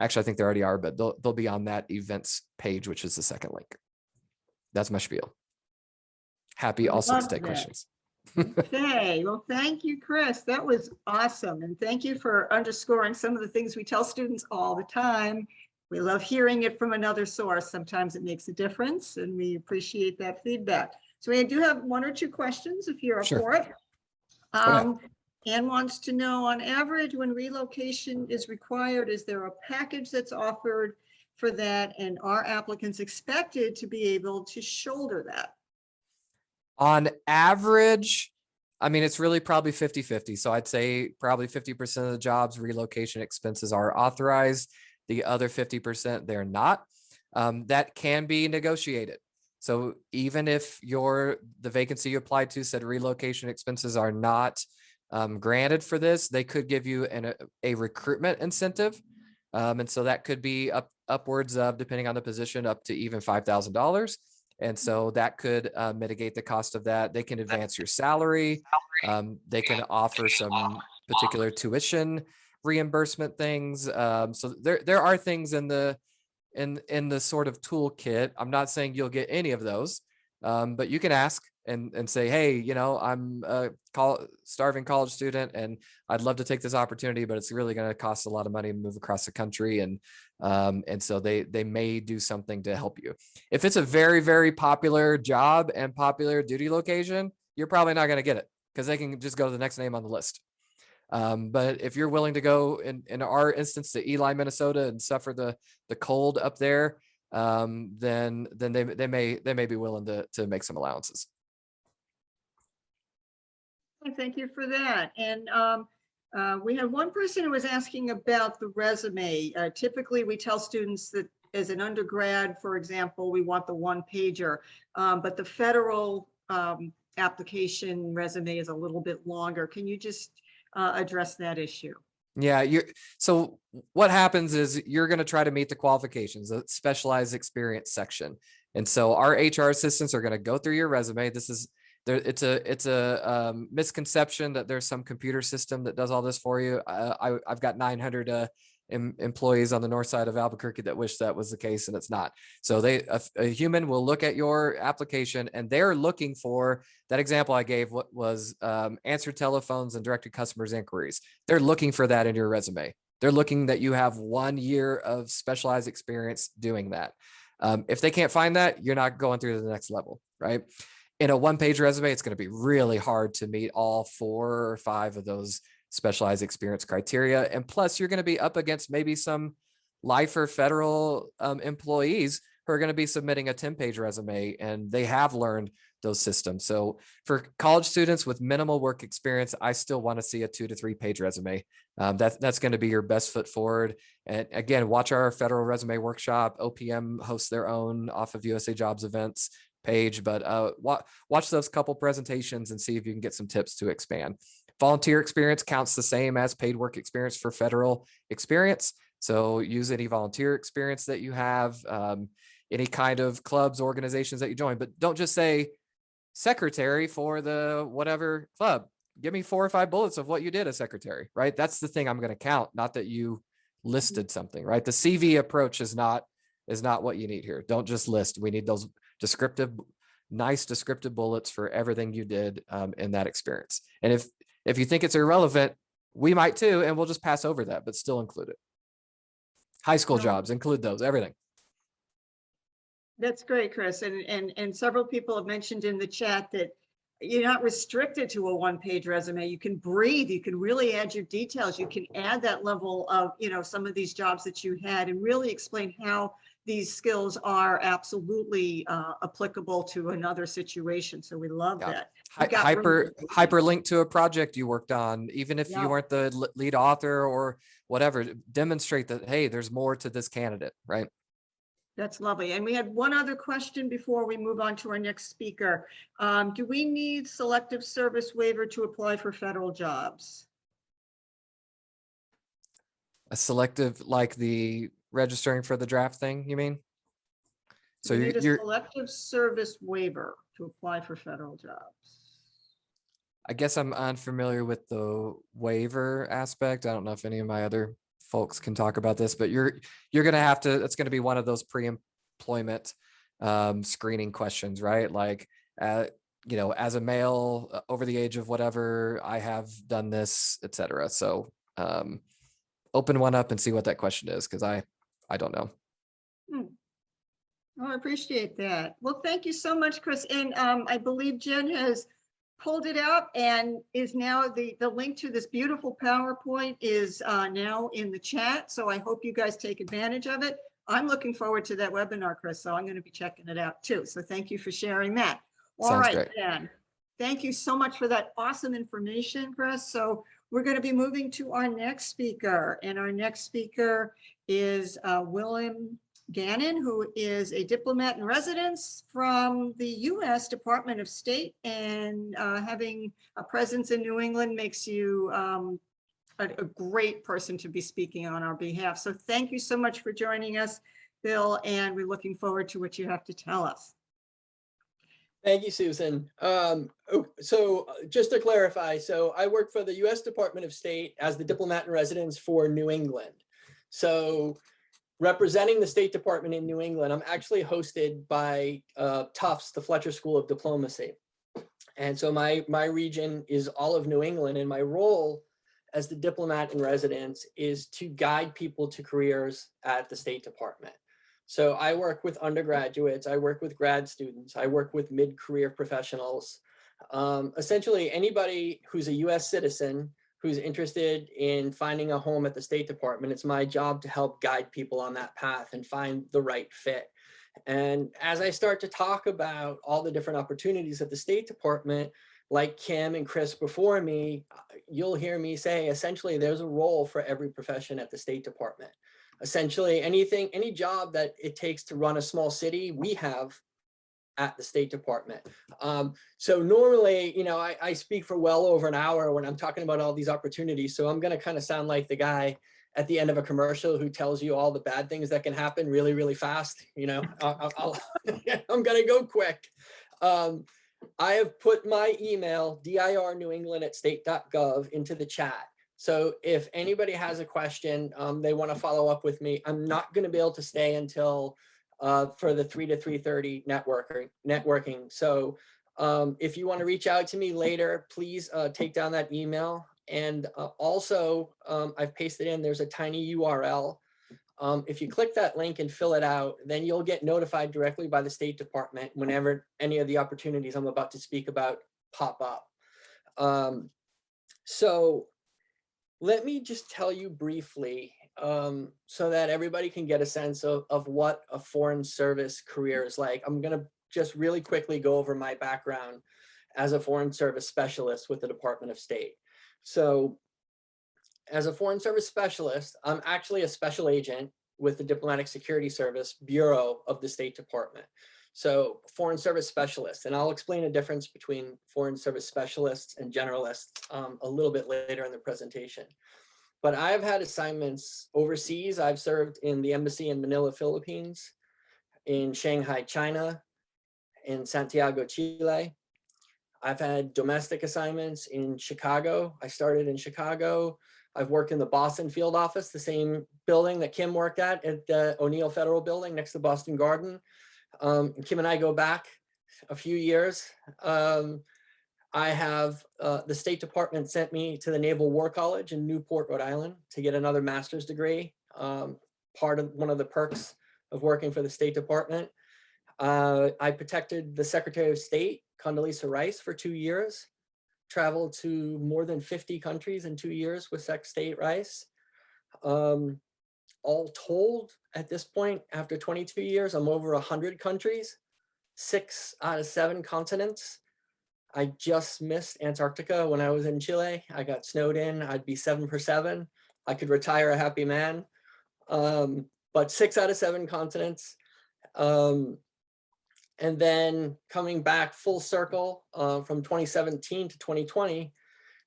Actually, I think they already are, but they'll be on that events page, which is the second link. That's my spiel. Happy also to take questions. Okay, well, thank you, Chris. That was awesome. And thank you for underscoring some of the things we tell students all the time. We love hearing it from another source. Sometimes it makes a difference, and we appreciate that feedback. So we do have 1 or 2 questions if you're up for it. Ann wants to know, on average, when relocation is required, is there a package that's offered for that? And are applicants expected to be able to shoulder that? On average, I mean, it's really probably 50-50. So I'd say probably 50% of the jobs, relocation expenses are authorized. The other 50%, they're not. That can be negotiated. So even if the vacancy you applied to said relocation expenses are not granted for this, they could give you a recruitment incentive. And so that could be upwards of, depending on the position, up to even $5,000. And so that could mitigate the cost of that. They can advance your salary. They can offer some particular tuition reimbursement things. So there are things in the sort of toolkit. I'm not saying you'll get any of those, but you can ask and say, hey, I'm a starving college student and I'd love to take this opportunity, but it's really going to cost a lot of money to move across the country. And so they may do something to help you. If it's a very, very popular job and popular duty location, you're probably not going to get it because they can just go to the next name on the list. But if you're willing to go in our instance to Ely, Minnesota and suffer the cold up there, then they may be willing to make some allowances. Thank you for that. And we had one person who was asking about the resume. Typically, we tell students that as an undergrad, for example, we want the one pager, but the federal application resume is a little bit longer. Can you just address that issue? Yeah, so what happens is you're going to try to meet the qualifications, the specialized experience section. And so our HR assistants are going to go through your resume. It's a misconception that there's some computer system that does all this for you. I've got 900 employees on the north side of Albuquerque that wish that was the case, and it's not. So a human will look at your application and they're looking for that example I gave, what was answered telephones and directed customers inquiries. They're looking for that in your resume. They're looking that you have 1 year of specialized experience doing that. If they can't find that, you're not going through to the next level, right? In a one-page resume, it's going to be really hard to meet all 4 or 5 of those specialized experience criteria. And plus, you're going to be up against maybe some lifer federal employees who are going to be submitting a 10-page resume, and they have learned those systems. So for college students with minimal work experience, I still want to see a 2 to 3 page resume. That's going to be your best foot forward. And again, watch our federal resume workshop. OPM hosts their own off of Usajobs events page, but watch those couple presentations and see if you can get some tips to expand. Volunteer experience counts the same as paid work experience for federal experience. So use any volunteer experience that you have, any kind of clubs, organizations that you join, but don't just say secretary for the whatever club. Give me 4 or 5 bullets of what you did as secretary, right? That's the thing I'm going to count, not that you listed something, right? The CV approach is not what you need here. Don't just list. We need those nice descriptive bullets for everything you did in that experience. And if you think it's irrelevant, we might too, and we'll just pass over that, but still include it. High school jobs, include those, everything. That's great, Chris. And several people have mentioned in the chat that you're not restricted to a one-page resume. You can breathe, you can really add your details. You can add that level of, some of these jobs that you had and really explain how these skills are absolutely applicable to another situation. So we love that. Hyperlink to a project you worked on, even if you weren't the lead author or whatever, demonstrate that, hey, there's more to this candidate, right? That's lovely. And we had one other question before we move on to our next speaker. Do we need selective service waiver to apply for federal jobs? A selective, like the registering for the draft thing, you mean? So you need a selective service waiver to apply for federal jobs. I guess I'm unfamiliar with the waiver aspect. I don't know if any of my other folks can talk about this, but you're going to have to, it's going to be one of those pre-employment screening questions, right? Like, as a male over the age of whatever, I have done this, etc. So open one up and see what that question is, because I don't know. Oh, I appreciate that. Well, thank you so much, Chris. And I believe Jen has pulled it out and is now the link to this beautiful PowerPoint is now in the chat. So I hope you guys take advantage of it. I'm looking forward to that webinar, Chris, so I'm going to be checking it out too. So thank you for sharing that. All Sounds right, great. then. Thank you so much for that awesome information, Chris. So we're going to be moving to our next speaker, and our next speaker is Willem Gannon, who is a diplomat in residence from the U.S. Department of State, and having a presence in New England makes you a great person to be speaking on our behalf. So thank you so much for joining us, Bill, and we're looking forward to what you have to tell us. Thank you, Susan. So just to clarify, so I work for the U.S. Department of State as the diplomat in residence for New England. So representing the State Department in New England, I'm actually hosted by Tufts, the Fletcher School of Diplomacy. And so my region is all of New England, and my role as the diplomat in residence is to guide people to careers at the State Department. So I work with undergraduates, I work with grad students, I work with mid-career professionals, essentially anybody who's a US citizen who's interested in finding a home at the State Department. It's my job to help guide people on that path and find the right fit. And as I start to talk about all the different opportunities at the State Department, like Kim and Chris before me, you'll hear me say, essentially, there's a role for every profession at the State Department. Essentially, any job that it takes to run a small city, we have at the State Department. So normally, I speak for well over an hour when I'm talking about all these opportunities. So I'm going to kind of sound like the guy at the end of a commercial who tells you all the bad things that can happen really, really fast. I'm going to go quick. I have put my email, dirnewengland@state.gov, into the chat. So if anybody has a question, they want to follow up with me, I'm not going to be able to stay until for the 3 to 3:30 networking. So if you want to reach out to me later, please take down that email. And also, I've pasted in, there's a tiny URL. If you click that link and fill it out, then you'll get notified directly by the State Department whenever any of the opportunities I'm about to speak about pop up. So let me just tell you briefly so that everybody can get a sense of what a foreign service career is like. I'm going to just really quickly go over my background as a foreign service specialist with the Department of State. So as a foreign service specialist, I'm actually a special agent with the Diplomatic Security Service Bureau of the State Department. So foreign service specialist, and I'll explain the difference between foreign service specialists and generalists a little bit later in the presentation. But I've had assignments overseas. I've served in the embassy in Manila, Philippines, in Shanghai, China, in Santiago, Chile. I've had domestic assignments in Chicago. I started in Chicago. I've worked in the Boston field office, the same building that Kim worked at the O'Neill Federal Building next to Boston Garden. Kim and I go back a few years. I have the State Department sent me to the Naval War College in Newport, Rhode Island to get another master's degree. Part of one of the perks of working for the State Department. I protected the Secretary of State, Condoleezza Rice, for 2 years. Traveled to more than 50 countries in 2 years with Sec State Rice. All told, at this point, after 22 years, I'm over 100 countries, 6 out of 7 continents. I just missed Antarctica when I was in Chile. I got snowed in. I'd be 7 for 7. I could retire a happy man. But 6 out of 7 continents. And then coming back full circle from 2017 to 2020,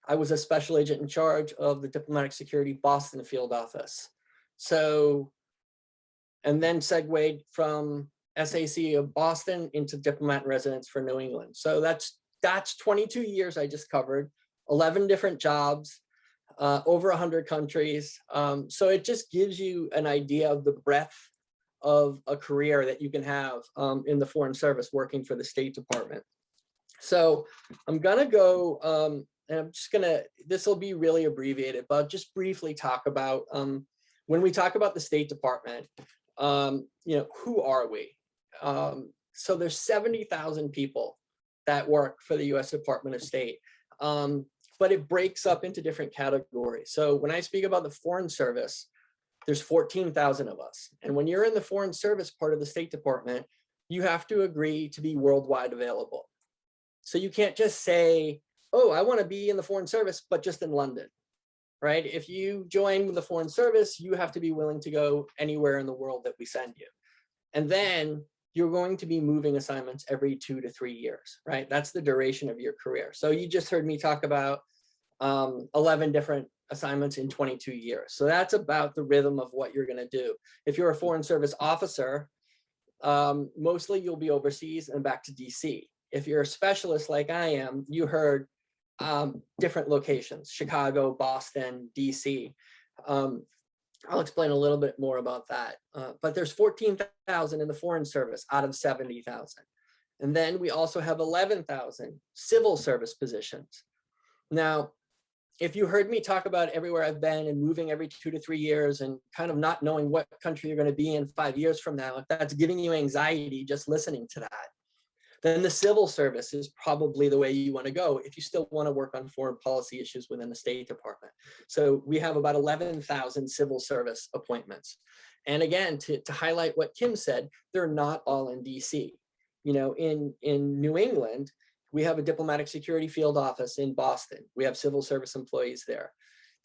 I was a special agent in charge of the Diplomatic Security Boston field office. So, and then segued from SAC of Boston into diplomat in residence for New England. So that's 22 years I just covered, 11 different jobs, over 100 countries. So it just gives you an idea of the breadth of a career that you can have in the Foreign Service working for the State Department. So I'm gonna go, and I'm just gonna, this will be really abbreviated, but I'll just briefly talk about, when we talk about the State Department, who are we? So there's 70,000 people that work for the US Department of State. But it breaks up into different categories. So when I speak about the Foreign Service, there's 14,000 of us. And when you're in the Foreign Service part of the State Department, you have to agree to be worldwide available. So you can't just say, oh, I want to be in the Foreign Service, but just in London, right? If you join the Foreign Service, you have to be willing to go anywhere in the world that we send you. And then you're going to be moving assignments every 2 to 3 years, right? That's the duration of your career. So you just heard me talk about 11 different assignments in 22 years. So that's about the rhythm of what you're going to do. If you're a Foreign Service officer, mostly you'll be overseas and back to DC. If you're a specialist like I am, you heard different locations, Chicago, Boston, DC. I'll explain a little bit more about that. But there's 14,000 in the Foreign Service out of 70,000. And then we also have 11,000 civil service positions. Now, if you heard me talk about everywhere I've been and moving every 2 to 3 years and kind of not knowing what country you're going to be in 5 years from now, if that's giving you anxiety just listening to that, then the civil service is probably the way you want to go if you still want to work on foreign policy issues within the State Department. So we have about 11,000 civil service appointments. And again, to highlight what Kim said, they're not all in DC. You know, in New England, we have a diplomatic security field office in Boston. We have civil service employees there.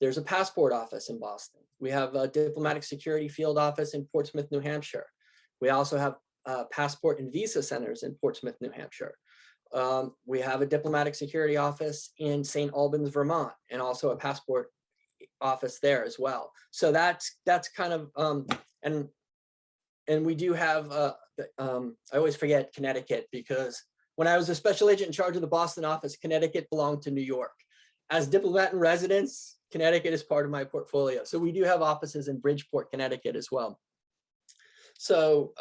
There's a passport office in Boston. We have a diplomatic security field office in Portsmouth, New Hampshire. We also have passport and visa centers in Portsmouth, New Hampshire. We have a diplomatic security office in St. Albans, Vermont, and also a passport office there as well. So that's kind of, and we do have, I always forget Connecticut, because when I was a special agent in charge of the Boston office, Connecticut belonged to New York. As diplomat in residence, Connecticut is part of my portfolio. So we do have offices in Bridgeport, Connecticut as well. So,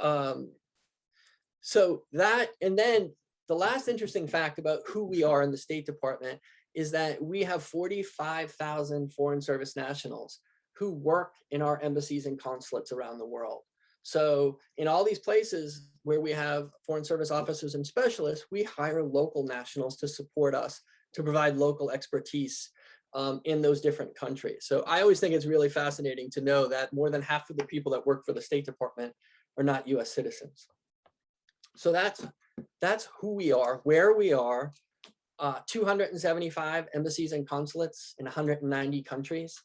so that, and then the last interesting fact about who we are in the State Department is that we have 45,000 Foreign Service nationals who work in our embassies and consulates around the world. So in all these places where we have Foreign Service officers and specialists, we hire local nationals to support us, to provide local expertise in those different countries. So I always think it's really fascinating to know that more than half of the people that work for the State Department are not US citizens. So that's who we are, where we are, 275 embassies and consulates in 190 countries.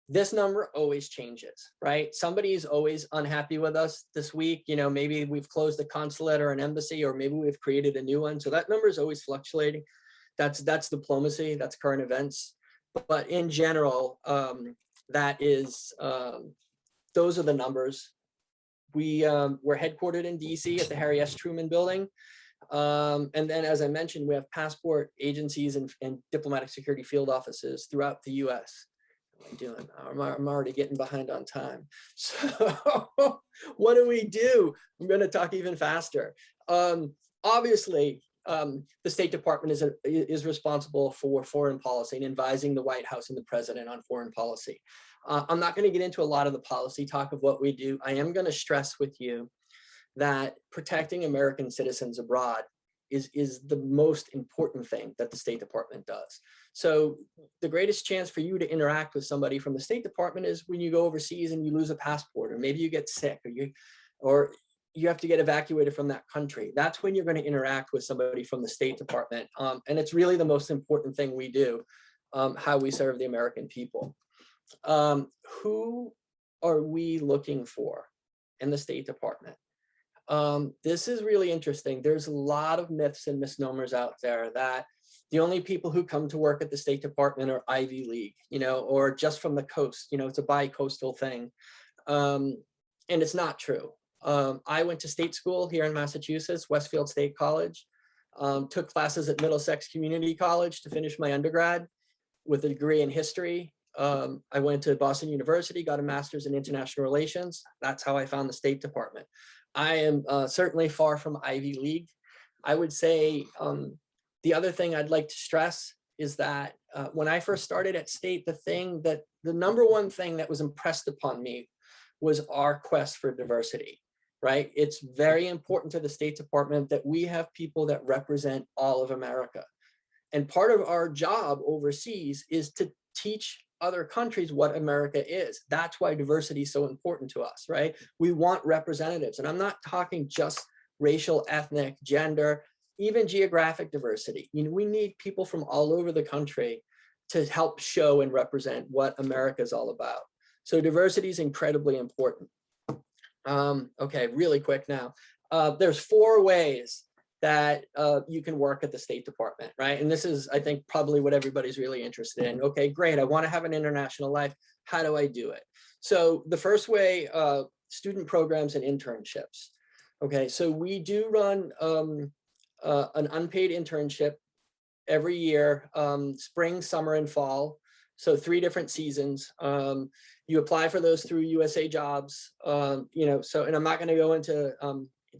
This number always changes, right? Somebody is always unhappy with us this week. You know, maybe we've closed a consulate or an embassy, or maybe we've created a new one. So that number is always fluctuating. That's diplomacy, that's current events. But in general, that is, those are the numbers. We're headquartered in DC at the Harry S. Truman Building. And then, as I mentioned, we have passport agencies and diplomatic security field offices throughout the US. What am I doing? I'm already getting behind on time. So what do? I'm going to talk even faster. Obviously, the State Department is responsible for foreign policy and advising the White House and the president on foreign policy. I'm not going to get into a lot of the policy talk of what we do. I am going to stress with you that protecting American citizens abroad is the most important thing that the State Department does. So the greatest chance for you to interact with somebody from the State Department is when you go overseas and you lose a passport, or maybe you get sick, or you have to get evacuated from that country. That's when you're going to interact with somebody from the State Department. And it's really the most important thing we do, how we serve the American people. Who are we looking for in the State Department? This is really interesting. There's a lot of myths and misnomers out there that the only people who come to work at the State Department are Ivy League, you know, or just from the coast, you know, it's a bi-coastal thing. And it's not true. I went to state school here in Massachusetts, Westfield State College, took classes at Middlesex Community College to finish my undergrad with a degree in history. I went to Boston University, got a master's in international relations. That's how I found the State Department. I am certainly far from Ivy League. I would say the other thing I'd like to stress is that when I first started at State, the number one thing that was impressed upon me was our quest for diversity, right? It's very important to the State Department that we have people that represent all of America. And part of our job overseas is to teach other countries what America is. That's why diversity is so important to us, right? We want representatives. And I'm not talking just racial, ethnic, gender, even geographic diversity. You know, we need people from all over the country to help show and represent what America is all about. So diversity is incredibly important. Okay, really quick now. There's 4 ways that you can work at the State Department, right? And this is, I think, probably what everybody's really interested in. Okay, great, I want to have an international life. How do I do it? So the first way, student programs and internships. Okay, so we do run an unpaid internship every year, spring, summer, and fall. So 3 different seasons. You apply for those through Usajobs, you know, so, and I'm not going to go into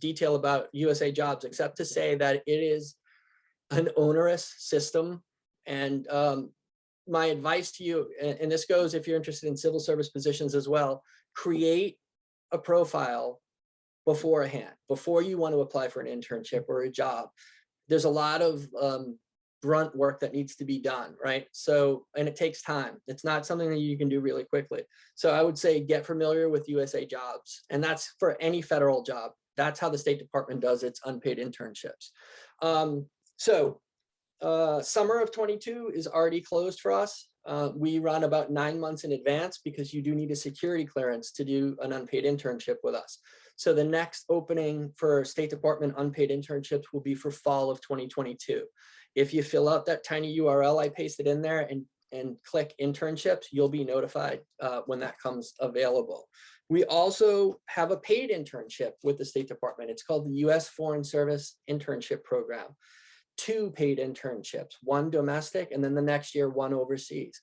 detail about Usajobs, except to say that it is an onerous system. And my advice to you, and this goes if you're interested in civil service positions as well, create a profile beforehand, before you want to apply for an internship or a job. There's a lot of grunt work that needs to be done, right? So, and it takes time. It's not something that you can do really quickly. So I would say get familiar with Usajobs, and that's for any federal job. That's how the State Department does its unpaid internships. Summer of 22 is already closed for us. We run about 9 months in advance because you do need a security clearance to do an unpaid internship with us. So the next opening for State Department unpaid internships will be for fall of 2022. If you fill out that tiny URL I pasted in there and click internships, you'll be notified when that comes available. We also have a paid internship with the State Department. It's called the U.S. Foreign Service Internship Program. 2 paid internships, 1 domestic, and then the next year, 1 overseas.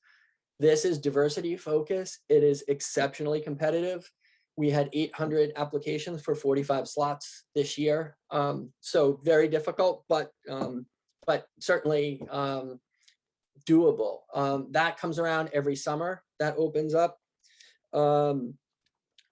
This is diversity focused. It is exceptionally competitive. We had 800 applications for 45 slots this year. So very difficult, but certainly doable. That comes around every summer. That opens up.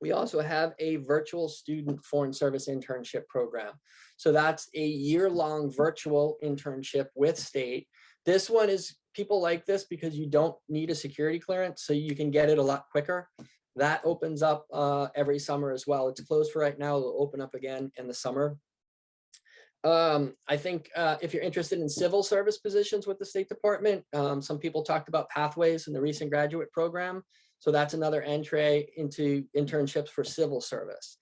We also have a virtual student foreign service internship program. So that's a year-long virtual internship with state. This one is, people like this because you don't need a security clearance, so you can get it a lot quicker. That opens up every summer as well. It's closed for right now. It'll open up again in the summer. I think if you're interested in civil service positions with the State Department, some people talked about pathways in the recent graduate program. So that's another entree into internships for civil service.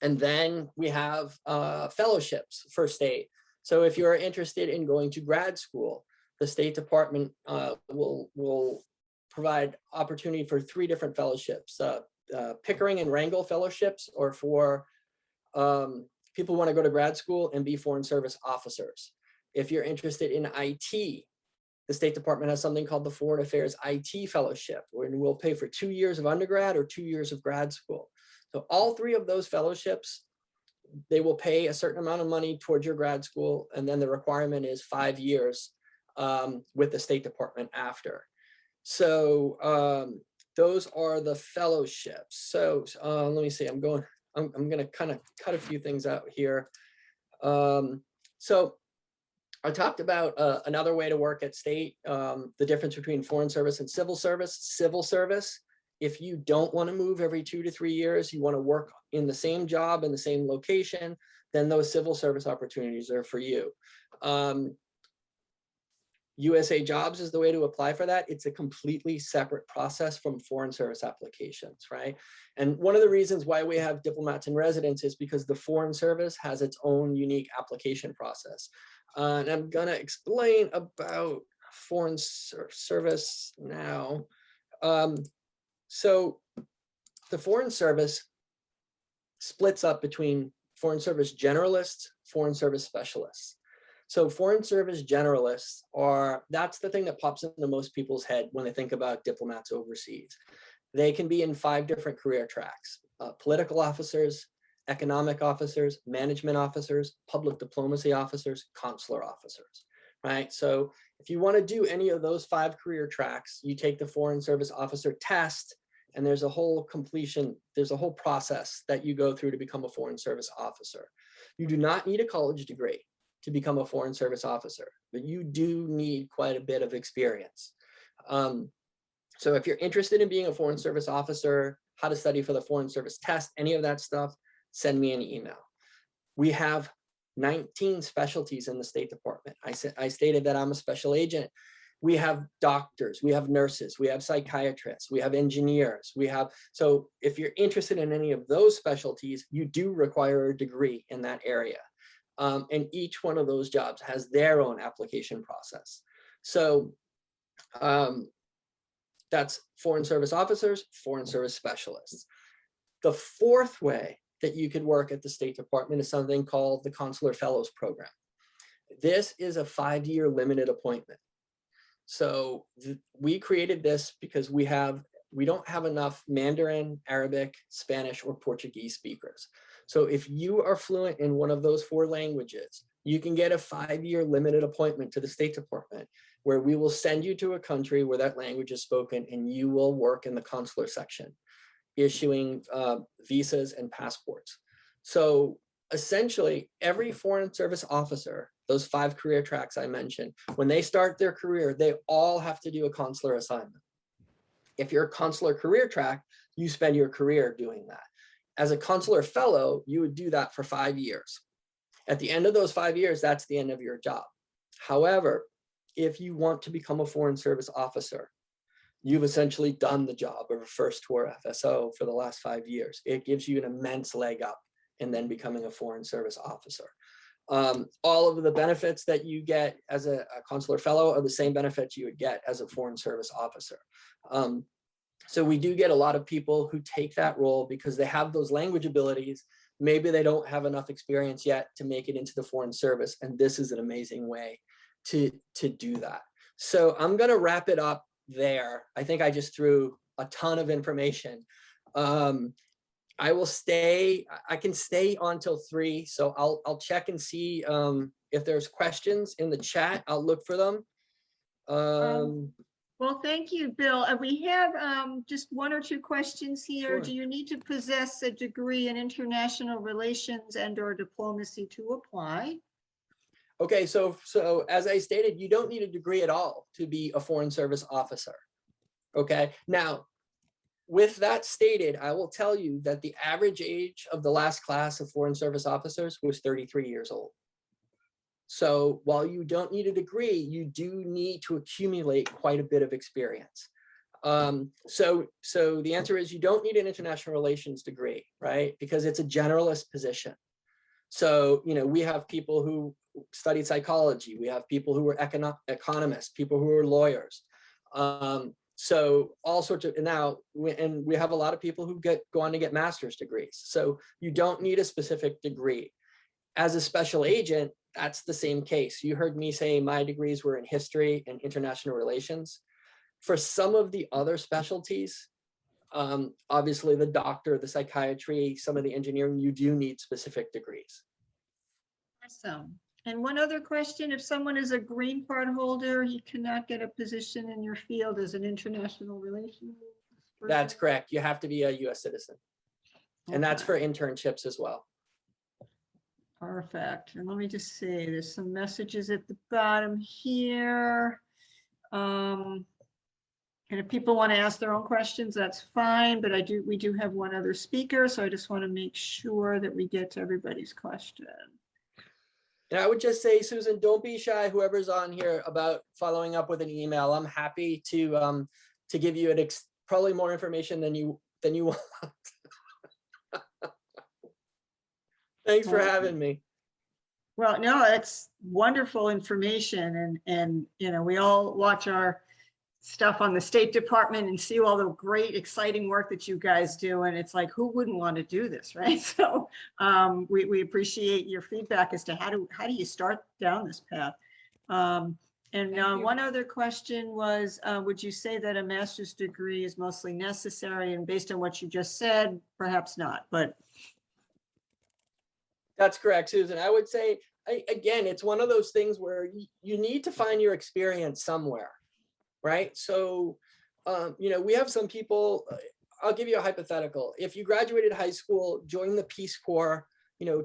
And then we have fellowships for state. So if you're interested in going to grad school, the State Department will provide opportunity for 3 different fellowships, Pickering and Wrangell fellowships, or for people who want to go to grad school and be foreign service officers. If you're interested in IT, the State Department has something called the Foreign Affairs IT Fellowship, where we'll pay for 2 years of undergrad or 2 years of grad school. So all 3 of those fellowships, they will pay a certain amount of money towards your grad school, and then the requirement is 5 years with the State Department after. So those are the fellowships. So let me see, I'm going to kind of cut a few things out here. So I talked about another way to work at state, the difference between foreign service and civil service. Civil service, if you don't want to move every 2 to 3 years, you want to work in the same job in the same location, then those civil service opportunities are for you. Usajobs is the way to apply for that. It's a completely separate process from foreign service applications, right? And one of the reasons why we have diplomats in residence is because the foreign service has its own unique application process. And I'm gonna explain about foreign service now. So the foreign service splits up between foreign service generalists, foreign service specialists. So foreign service generalists that's the thing that pops into most people's head when they think about diplomats overseas. They can be in 5 different career tracks: political officers, economic officers, management officers, public diplomacy officers, consular officers, right? So if you want to do any of those 5 career tracks, you take the foreign service officer test, and there's a whole process that you go through to become a Foreign Service Officer. You do not need a college degree to become a Foreign Service Officer, but you do need quite a bit of experience. So if you're interested in being a Foreign Service Officer, how to study for the Foreign Service test, any of that stuff, send me an email. We have 19 specialties in the State Department. I stated that I'm a special agent. We have doctors, we have nurses, we have psychiatrists, we have engineers, so if you're interested in any of those specialties, you do require a degree in that area. And each one of those jobs has their own application process. So that's Foreign Service Officers, Foreign Service Specialists. The fourth way that you could work at the State Department is something called the Consular Fellows Program. This is a 5-year limited appointment. So we created this because we don't have enough Mandarin, Arabic, Spanish, or Portuguese speakers. So if you are fluent in one of those 4 languages, you can get a 5-year limited appointment to the State Department, where we will send you to a country where that language is spoken, and you will work in the consular section, issuing visas and passports. So essentially, every Foreign Service Officer, those 5 career tracks I mentioned, when they start their career, they all have to do a consular assignment. If you're a consular career track, you spend your career doing that. As a consular fellow, you would do that for 5 years. At the end of those 5 years, that's the end of your job. However, if you want to become a Foreign Service Officer, you've essentially done the job of a first tour FSO for the last 5 years. It gives you an immense leg up in then becoming a Foreign Service Officer. All of the benefits that you get as a consular fellow are the same benefits you would get as a Foreign Service Officer. So we do get a lot of people who take that role because they have those language abilities. Maybe they don't have enough experience yet to make it into the Foreign Service, and this is an amazing way to do that. So I'm going to wrap it up there. I think I just threw a ton of information. I can stay on till 3, so I'll check and see if there's questions in the chat. I'll look for them. Well, thank you, Bill. We have just 1 or 2 questions here. Sure. Do you need to possess a degree in international relations and/or diplomacy to apply? Okay, so as I stated, you don't need a degree at all to be a Foreign Service Officer. Okay, now with that stated, I will tell you that the average age of the last class of Foreign Service Officers was 33 years old. So while you don't need a degree, you do need to accumulate quite a bit of experience. So the answer is you don't need an international relations degree, right? Because it's a generalist position. So, we have people who studied psychology. We have people who are economists, people who are lawyers. So all sorts of, and we have a lot of people who go on to get master's degrees. So you don't need a specific degree. As a special agent, that's the same case. You heard me say my degrees were in history and international relations. For some of the other specialties, obviously the doctor, the psychiatry, some of the engineering, you do need specific degrees. Awesome. And one other question, if someone is a green card holder, he cannot get a position in your field as an international relations person? That's correct. You have to be a US citizen. And that's for internships as well. Perfect. And let me just say, there's some messages at the bottom here. And if people want to ask their own questions, that's fine, but we do have one other speaker, so I just want to make sure that we get to everybody's question. And I would just say, Susan, don't be shy, whoever's on here, about following up with an email. I'm happy to give you probably more information than you want. Thanks for having me. Well, no, it's wonderful information, and we all watch our stuff on the State Department and see all the great, exciting work that you guys do, and it's like, who wouldn't want to do this, right? So we appreciate your feedback as to how do you start down this path. One other question was, would you say that a master's degree is mostly necessary? And based on what you just said, perhaps not, but. That's correct, Susan. I would say, again, it's one of those things where you need to find your experience somewhere, right? So, we have some people, I'll give you a hypothetical. If you graduated high school, joined the Peace Corps,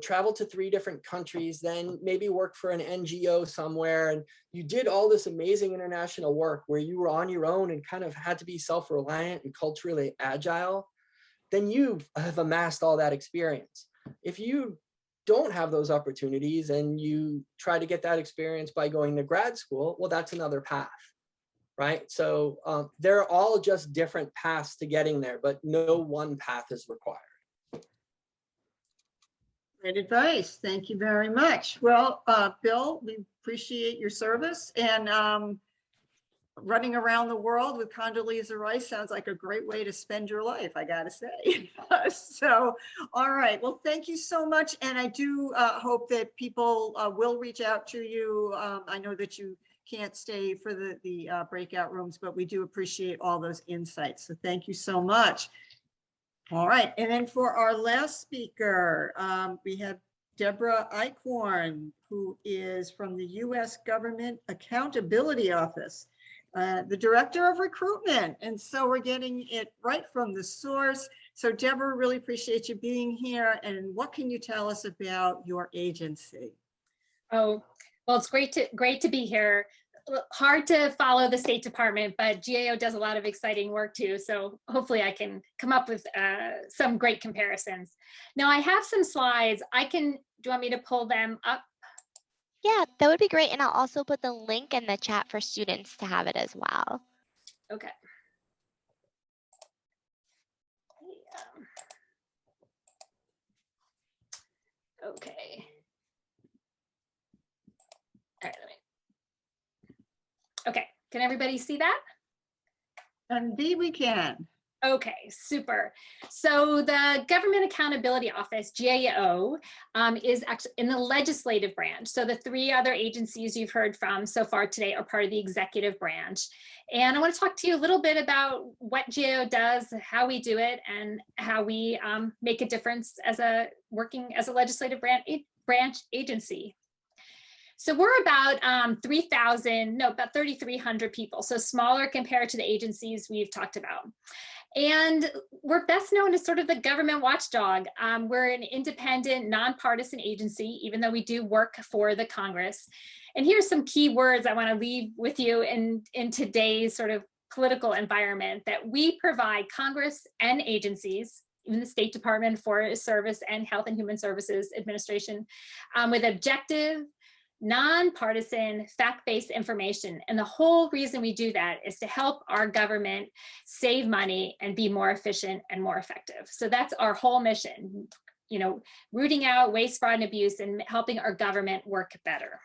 traveled to 3 different countries, then maybe worked for an NGO somewhere, and you did all this amazing international work where you were on your own and kind of had to be self-reliant and culturally agile, then you have amassed all that experience. If you don't have those opportunities and you try to get that experience by going to grad school, well, that's another path, right? So they're all just different paths to getting there, but no one path is required. Great advice. Thank you very much. Well, Bill, we appreciate your service, and running around the world with Condoleezza Rice sounds like a great way to spend your life, I gotta say. So, all right. Well, thank you so much. And I do hope that people will reach out to you. I know that you can't stay for the breakout rooms, but we do appreciate all those insights. So thank you so much. All right. And then for our last speaker, we have Deborah Eichorn, who is from the U.S. Government Accountability Office, the Director of Recruitment. And so we're getting it right from the source. So Deborah, really appreciate you being here. And what can you tell us about your agency? Oh, well, it's great to be here. Hard to follow the State Department, but GAO does a lot of exciting work too. So hopefully I can come up with some great comparisons. Now I have some slides. Do you want me to pull them up? Yeah, that would be great. And I'll also put the link in the chat for students to have it as well. Okay. Okay. All right, okay, can everybody see that? Indeed, we can. Okay, super. So the Government Accountability Office, GAO, is actually in the legislative branch. So the 3 other agencies you've heard from so far today are part of the executive branch. And I want to talk to you a little bit about what GAO does, how we do it, and how we make a difference as working as a legislative branch agency. So we're about 3,300 people, so smaller compared to the agencies we've talked about. And we're best known as sort of the government watchdog. We're an independent, nonpartisan agency, even though we do work for the Congress. And here's some key words I want to leave with you in today's sort of political environment, that we provide Congress and agencies, even the State Department, Forest Service, and Health and Human Services Administration, with objective, nonpartisan, fact-based information. And the whole reason we do that is to help our government save money and be more efficient and more effective. So that's our whole mission, rooting out waste, fraud, and abuse, and helping our government work better.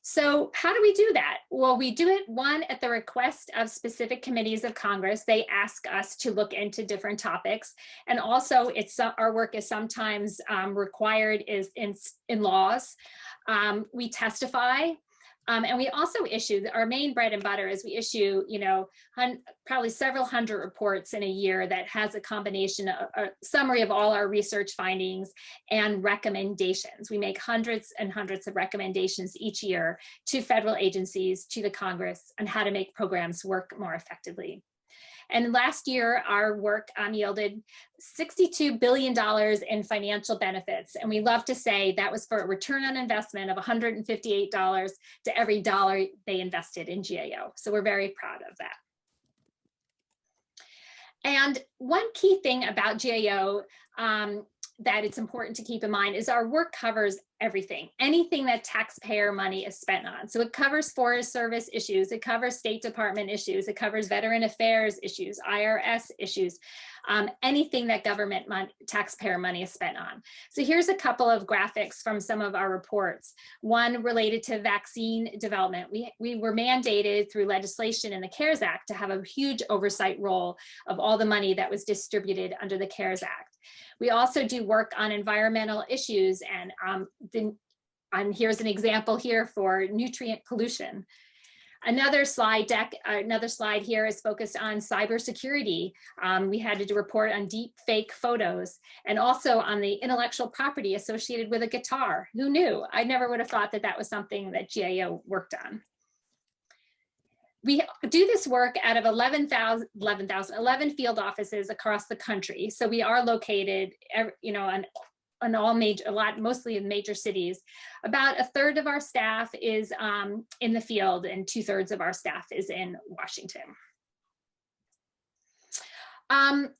So how do we do that? Well, we do it, one, at the request of specific committees of Congress. They ask us to look into different topics. And also our work is sometimes required in laws. We testify. And we also issue, our main bread and butter is we issue, probably several hundred reports in a year that has a combination, a summary of all our research findings and recommendations. We make hundreds and hundreds of recommendations each year to federal agencies, to the Congress, on how to make programs work more effectively. And last year, our work yielded $62 billion in financial benefits. And we love to say that was for a return on investment of $158 to every dollar they invested in GAO. So we're very proud of that. And one key thing about GAO that it's important to keep in mind is our work covers everything, anything that taxpayer money is spent on. So it covers Forest Service issues, it covers State Department issues, it covers Veteran Affairs issues, IRS issues, anything that government taxpayer money is spent on. So here's a couple of graphics from some of our reports. One related to vaccine development. We were mandated through legislation in the CARES Act to have a huge oversight role of all the money that was distributed under the CARES Act. We also do work on environmental issues, and here's an example here for nutrient pollution. Another slide here is focused on cybersecurity. We had to do a report on deep fake photos and also on the intellectual property associated with a guitar. Who knew? I never would have thought that that was something that GAO worked on. we do this work out of 11 field offices across the country. So we are located, you know, on all major, mostly in major cities. About 1/3 of our staff is in the field, and 2/3 of our staff is in Washington.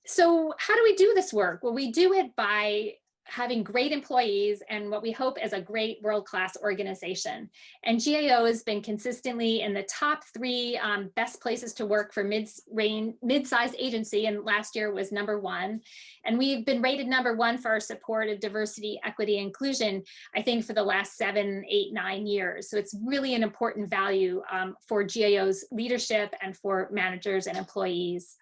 So how do we do this work? Well, we do it by having great employees and what we hope is a great world-class organization. And GAO has been consistently in the top 3 best places to work for mid-sized agency, and last year was #1. And we've been rated #1 for our support of diversity, equity, and inclusion, I think for the last 7, 8, 9 years. So it's really an important value for GAO's leadership and for managers and employees.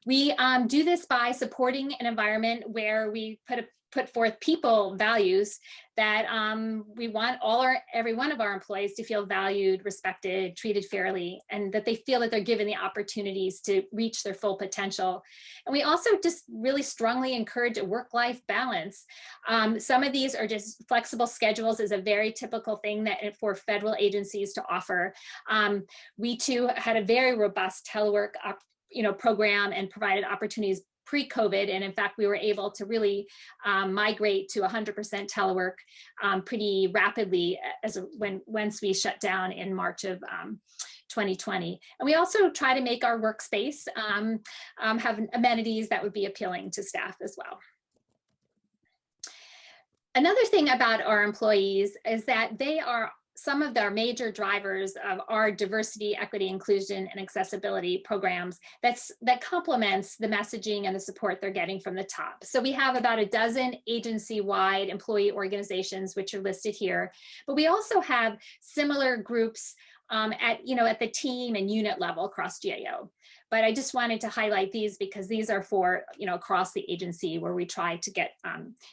We do this by supporting an environment where we put forth people values that we want every one of our employees to feel valued, respected, treated fairly, and that they feel that they're given the opportunities to reach their full potential. And we also just really strongly encourage a work-life balance. Some of these are just flexible schedules is a very typical thing that for federal agencies to offer. We too had a very robust telework program and provided opportunities pre-COVID. And in fact, we were able to really migrate to 100% telework pretty rapidly once we shut down in March of 2020. And we also try to make our workspace have amenities that would be appealing to staff as well. Another thing about our employees is that they are some of our major drivers of our diversity, equity, inclusion, and accessibility programs that complements the messaging and the support they're getting from the top. So we have about a dozen agency-wide employee organizations, which are listed here, but we also have similar groups at the team and unit level across GAO. But I just wanted to highlight these because these are for, across the agency where we try to get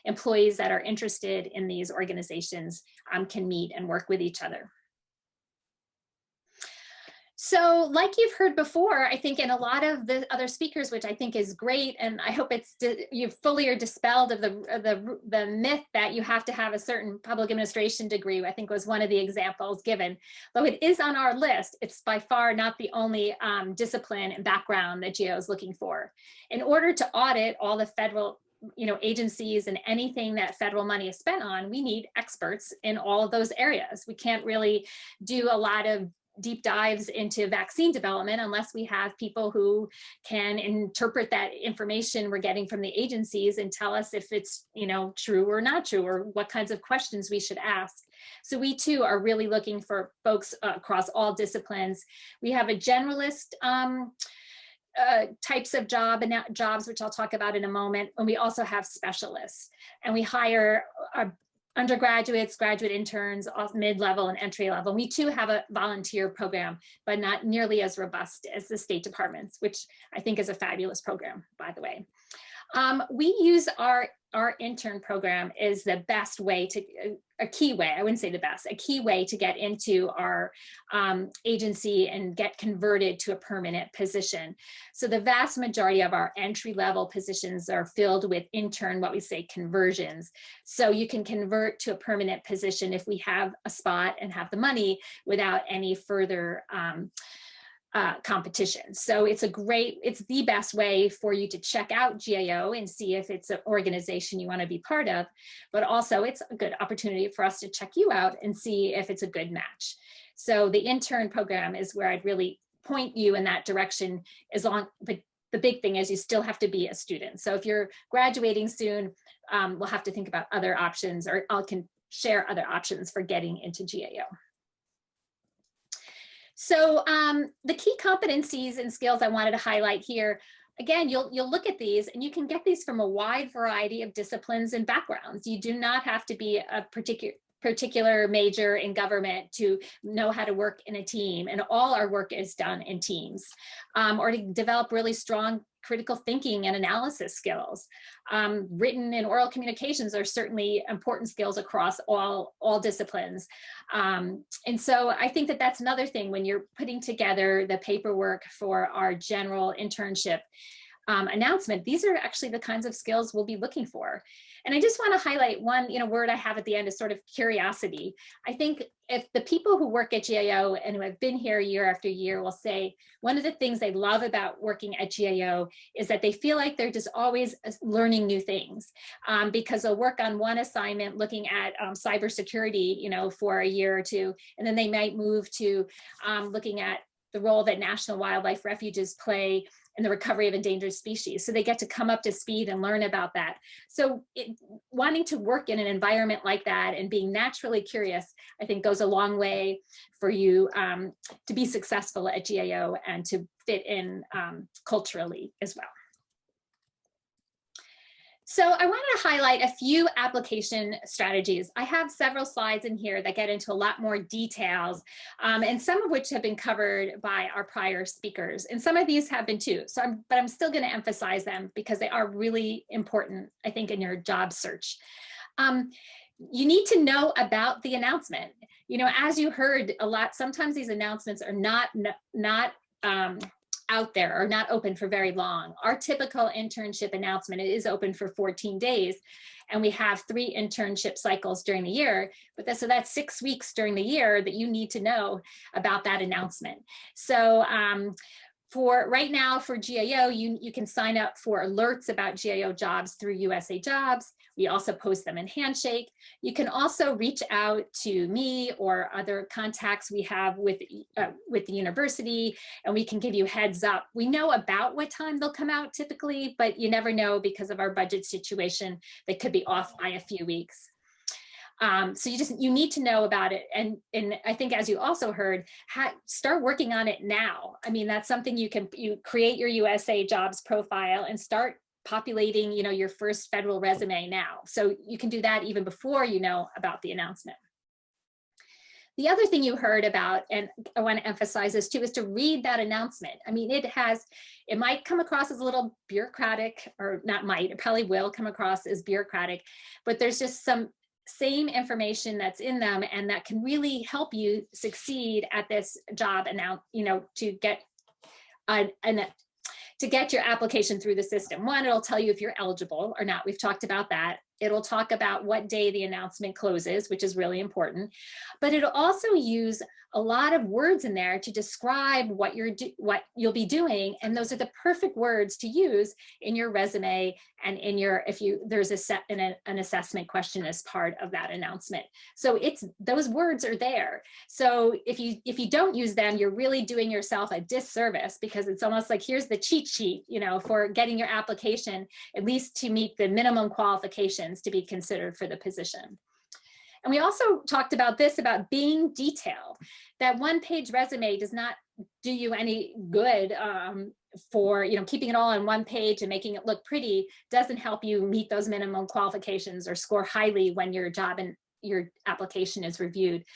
employees that are interested in these organizations can meet and work with each other. So like you've heard before, I think in a lot of the other speakers, which I think is great, and I hope you've fully are dispelled of the myth that you have to have a certain public administration degree, I think was one of the examples given. Though it is on our list, it's by far not the only discipline and background that GAO is looking for. In order to audit all the federal agencies and anything that federal money is spent on, we need experts in all of those areas. We can't really do a lot of deep dives into vaccine development unless we have people who can interpret that information we're getting from the agencies and tell us if it's true or not true, or what kinds of questions we should ask. So we too are really looking for folks across all disciplines. We have a generalist types of jobs, which I'll talk about in a moment, and we also have specialists, and we hire undergraduates, graduate interns, mid-level and entry level. We too have a volunteer program, but not nearly as robust as the State Department's, which I think is a fabulous program, by the way. We use our intern program is the best way to, a key way, I wouldn't say the best, a key way to get into our agency and get converted to a permanent position. So the vast majority of our entry-level positions are filled with intern, what we say conversions. So you can convert to a permanent position if we have a spot and have the money without any further competition. So it's the best way for you to check out GAO and see if it's an organization you want to be part of, but also it's a good opportunity for us to check you out and see if it's a good match. So the intern program is where I'd really point you in that direction, but the big thing is you still have to be a student. So if you're graduating soon, we'll have to think about other options, or I can share other options for getting into GAO. So the key competencies and skills I wanted to highlight here, again, you'll look at these and you can get these from a wide variety of disciplines and backgrounds. You do not have to be a particular major in government to know how to work in a team, and all our work is done in teams, or to develop really strong critical thinking and analysis skills. Written and oral communications are certainly important skills across all disciplines. And so I think that that's another thing when you're putting together the paperwork for our general internship. announcement, these are actually the kinds of skills we'll be looking for. And I just want to highlight one, word I have at the end is sort of curiosity. I think if the people who work at GAO and who have been here year after year will say, one of the things they love about working at GAO is that they feel like they're just always learning new things, because they'll work on one assignment looking at cybersecurity, for a year or two, and then they might move to looking at the role that national wildlife refuges play in the recovery of endangered species. So they get to come up to speed and learn about that. So wanting to work in an environment like that and being naturally curious, I think goes a long way for you to be successful at GAO and to fit in culturally as well. So I wanted to highlight a few application strategies. I have several slides in here that get into a lot more details, and some of which have been covered by our prior speakers. And some of these have been too, but I'm still going to emphasize them because they are really important, I think, in your job search. You need to know about the announcement. As you heard a lot, sometimes these announcements are not out there or not open for very long. Our typical internship announcement is open for 14 days, and we have 3 internship cycles during the year. But so that's 6 weeks during the year that you need to know about that announcement. So for right now for GAO, you can sign up for alerts about GAO jobs through Usajobs. We also post them in Handshake. You can also reach out to me or other contacts we have with the university, and we can give you heads up. We know about what time they'll come out typically, but you never know because of our budget situation. They could be off by a few weeks. So you need to know about it. And I think, as you also heard, start working on it now. I mean, that's something you create your Usajobs profile and start populating, your first federal resume now. So you can do that even before you know about the announcement. The other thing you heard about, and I want to emphasize this too, is to read that announcement. I mean, it might come across as a little bureaucratic, or not might, it probably will come across as bureaucratic, but there's just some same information that's in them, and that can really help you succeed at this job to get your application through the system. One, it'll tell you if you're eligible or not. We've talked about that. It'll talk about what day the announcement closes, which is really important. But it'll also use a lot of words in there to describe what you'll be doing, and those are the perfect words to use in your resume and in your there's an assessment question as part of that announcement. So those words are there. So if you don't use them, you're really doing yourself a disservice, because it's almost like here's the cheat sheet, for getting your application at least to meet the minimum qualifications to be considered for the position. And we also talked about being detailed. That one-page resume does not do you any good for keeping it all on one page and making it look pretty. Doesn't help you meet those minimum qualifications or score highly when your job and your application is reviewed.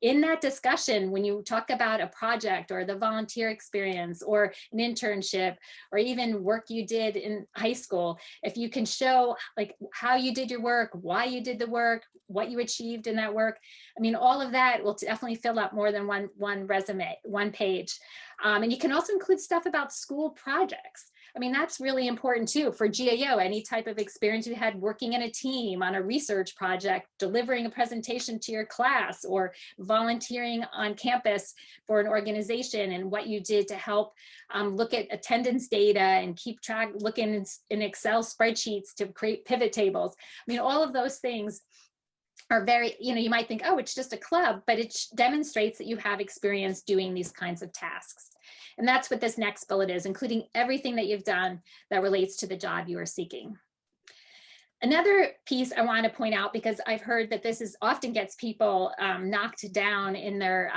In that discussion, when you talk about a project or the volunteer experience or an internship or even work you did in high school, if you can show like how you did your work, why you did the work, what you achieved in that work, I mean, all of that will definitely fill up more than one resume, one page. And you can also include stuff about school projects. I mean, that's really important too for GAO, any type of experience you had working in a team on a research project, delivering a presentation to your class, or volunteering on campus for an organization, and what you did to help look at attendance data and keep track, looking in Excel spreadsheets to create pivot tables. I mean, all of those things are very, you might think, oh, it's just a club, but it demonstrates that you have experience doing these kinds of tasks. And that's what this next bullet is, including everything that you've done that relates to the job you are seeking. Another piece I want to point out, because I've heard that this often gets people knocked down in their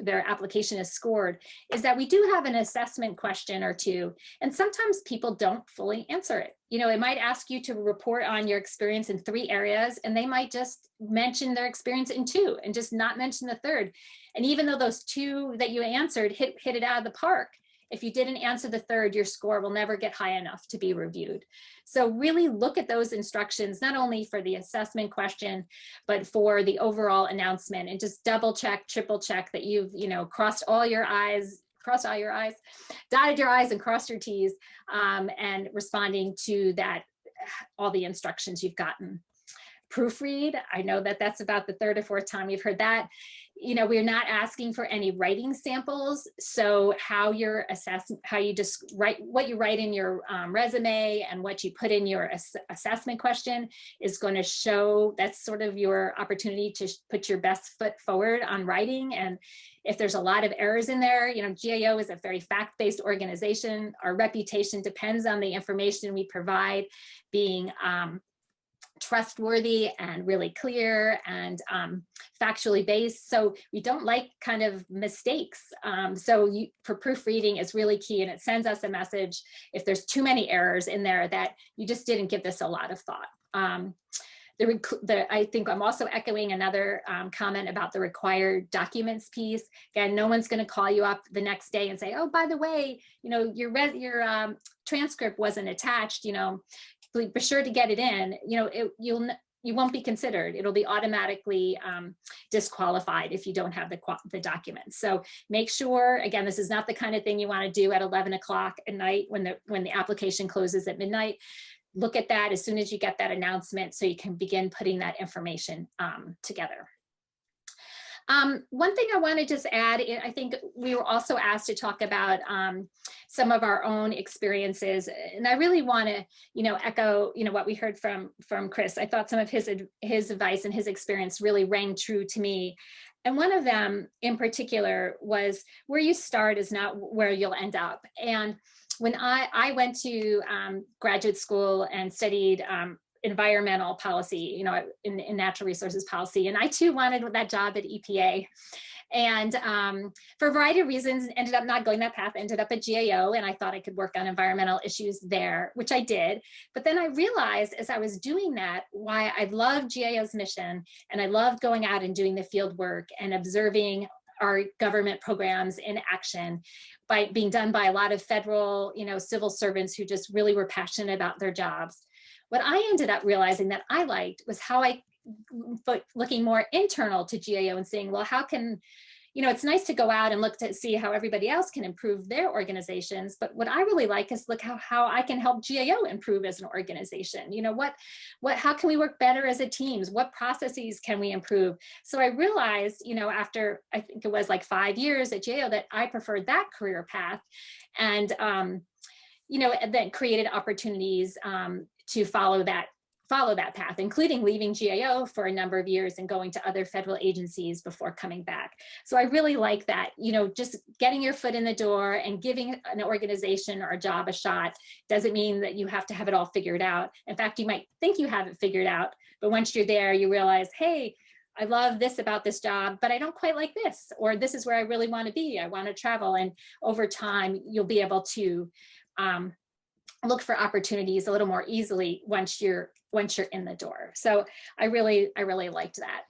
their application is scored, is that we do have an assessment question or two, and sometimes people don't fully answer it. It might ask you to report on your experience in 3 areas, and they might just mention their experience in 2 and just not mention the 3rd. And even though those 2 that you answered hit it out of the park, if you didn't answer the 3rd, your score will never get high enough to be reviewed. So really look at those instructions, not only for the assessment question, but for the overall announcement, and just double check, triple check that you've, crossed all your I's, crossed all your I's, dotted your I's and crossed your T's, and responding to that, all the instructions you've gotten. Proofread. I know that that's about the third or fourth time we've heard that. You know, we're not asking for any writing samples. So how you're assessing, how you just write, what you write in your resume and what you put in your assessment question is going to show, that's sort of your opportunity to put your best foot forward on writing. And if there's a lot of errors in there, you know, GAO is a very fact-based organization. Our reputation depends on the information we provide being trustworthy and really clear and factually based. So we don't like kind of mistakes. For proofreading is really key, and it sends us a message if there's too many errors in there that you just didn't give this a lot of thought. I think I'm also echoing another comment about the required documents piece. Again, no one's going to call you up the next day and say, oh, by the way, you know, your transcript wasn't attached, you know, be sure to get it in. You know, you won't be considered. It'll be automatically disqualified if you don't have the documents. So make sure, again, this is not the kind of thing you want to do at 11 o'clock at night when the application closes at midnight. Look at that as soon as you get that announcement so you can begin putting that information together. One thing I want to just add, I think we were also asked to talk about some of our own experiences, and I really want to, you know, echo, you know, what we heard from Chris. I thought some of his advice and his experience really rang true to me. And one of them in particular was where you start is not where you'll end up. And when I went to graduate school and studied environmental policy, you know, in natural resources policy. And I too wanted that job at EPA. And for a variety of reasons, ended up not going that path, ended up at GAO, and I thought I could work on environmental issues there, which I did. But then I realized as I was doing that, why I loved GAO's mission, and I loved going out and doing the field work and observing our government programs in action by being done by a lot of federal, you know, civil servants who just really were passionate about their jobs. What I ended up realizing that I liked was how looking more internal to GAO and saying, well, how can, you know, it's nice to go out and look to see how everybody else can improve their organizations. But what I really like is look how I can help GAO improve as an organization. You know, how can we work better as a team? What processes can we improve? So I realized, you know, after I think it was like 5 years at GAO that I preferred that career path, and, you know, then created opportunities to follow that path, including leaving GAO for a number of years and going to other federal agencies before coming back. So I really like that, you know, just getting your foot in the door and giving an organization or a job a shot doesn't mean that you have to have it all figured out. In fact, you might think you have it figured out, but once you're there, you realize, hey, I love this about this job, but I don't quite like this, or this is where I really want to be. I want to travel. And over time, you'll be able to look for opportunities a little more easily once you're in the door. So I really liked that.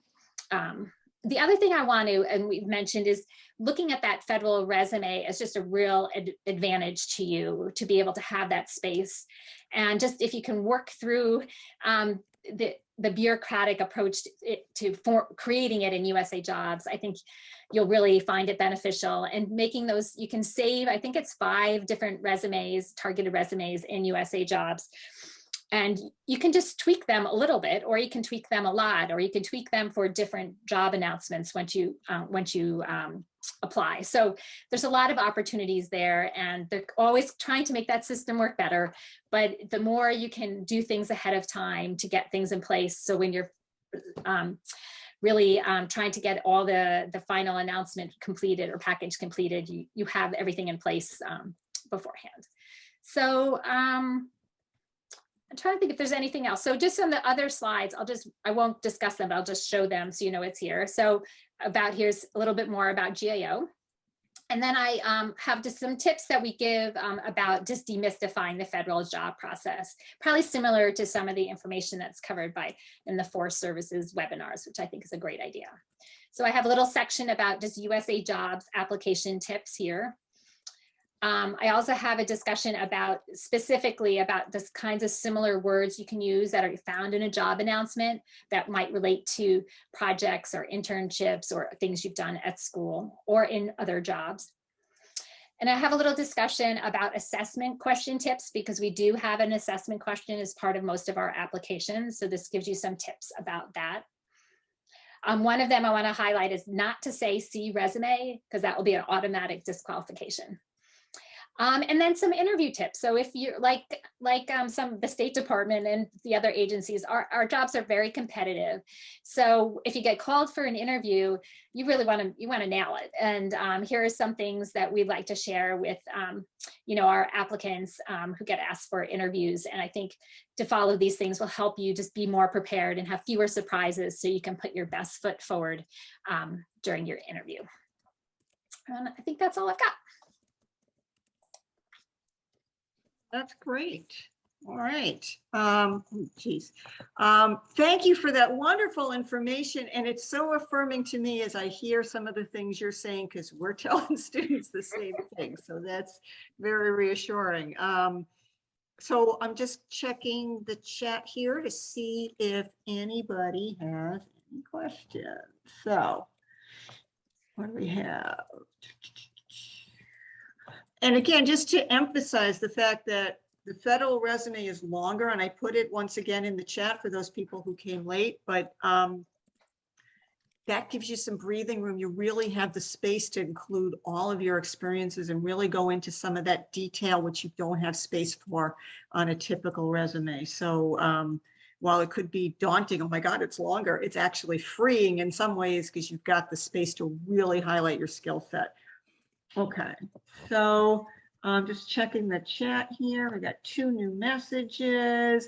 The other thing I want to, and we've mentioned, is looking at that federal resume as just a real advantage to you to be able to have that space. And just if you can work through the bureaucratic approach to creating it in Usajobs, I think you'll really find it beneficial. And making those, you can save, I think it's 5 different resumes, targeted resumes in Usajobs. And you can just tweak them a little bit, or you can tweak them a lot, or you can tweak them for different job announcements once you apply. So there's a lot of opportunities there, and they're always trying to make that system work better. But the more you can do things ahead of time to get things in place, so when you're really trying to get all the final announcement completed or package completed, you have everything in place beforehand. So I'm trying to think if there's anything else. So just on the other slides, I won't discuss them, but I'll just show them so you know it's here. So here's a little bit more about GAO. And then I have just some tips that we give about just demystifying the federal job process, probably similar to some of the information that's covered in the Forest Services webinars, which I think is a great idea. So I have a little section about just Usajobs application tips here. I also have a discussion specifically about this kinds of similar words you can use that are found in a job announcement that might relate to projects or internships or things you've done at school or in other jobs. And I have a little discussion about assessment question tips because we do have an assessment question as part of most of our applications. So this gives you some tips about that. One of them I want to highlight is not to say see resume, because that will be an automatic disqualification. And then some interview tips. So if you're like the State Department and the other agencies, our jobs are very competitive. So if you get called for an interview, you really want to nail it. And here are some things that we'd like to share with our applicants who get asked for interviews. And I think to follow these things will help you just be more prepared and have fewer surprises, so you can put your best foot forward during your interview. And I think that's all I've got. That's great. All right. Geez. Thank you for that wonderful information. And it's so affirming to me as I hear some of the things you're saying, because we're telling students the same thing. So that's very reassuring. So I'm just checking the chat here to see if anybody has any questions. So what do we have? And again, just to emphasize the fact that the federal resume is longer, and I put it once again in the chat for those people who came late, but that gives you some breathing room. You really have the space to include all of your experiences and really go into some of that detail, which you don't have space for on a typical resume. So while it could be daunting, oh my God, it's longer, it's actually freeing in some ways because you've got the space to really highlight your skill set. Okay, so I'm just checking the chat here. We got 2 new messages.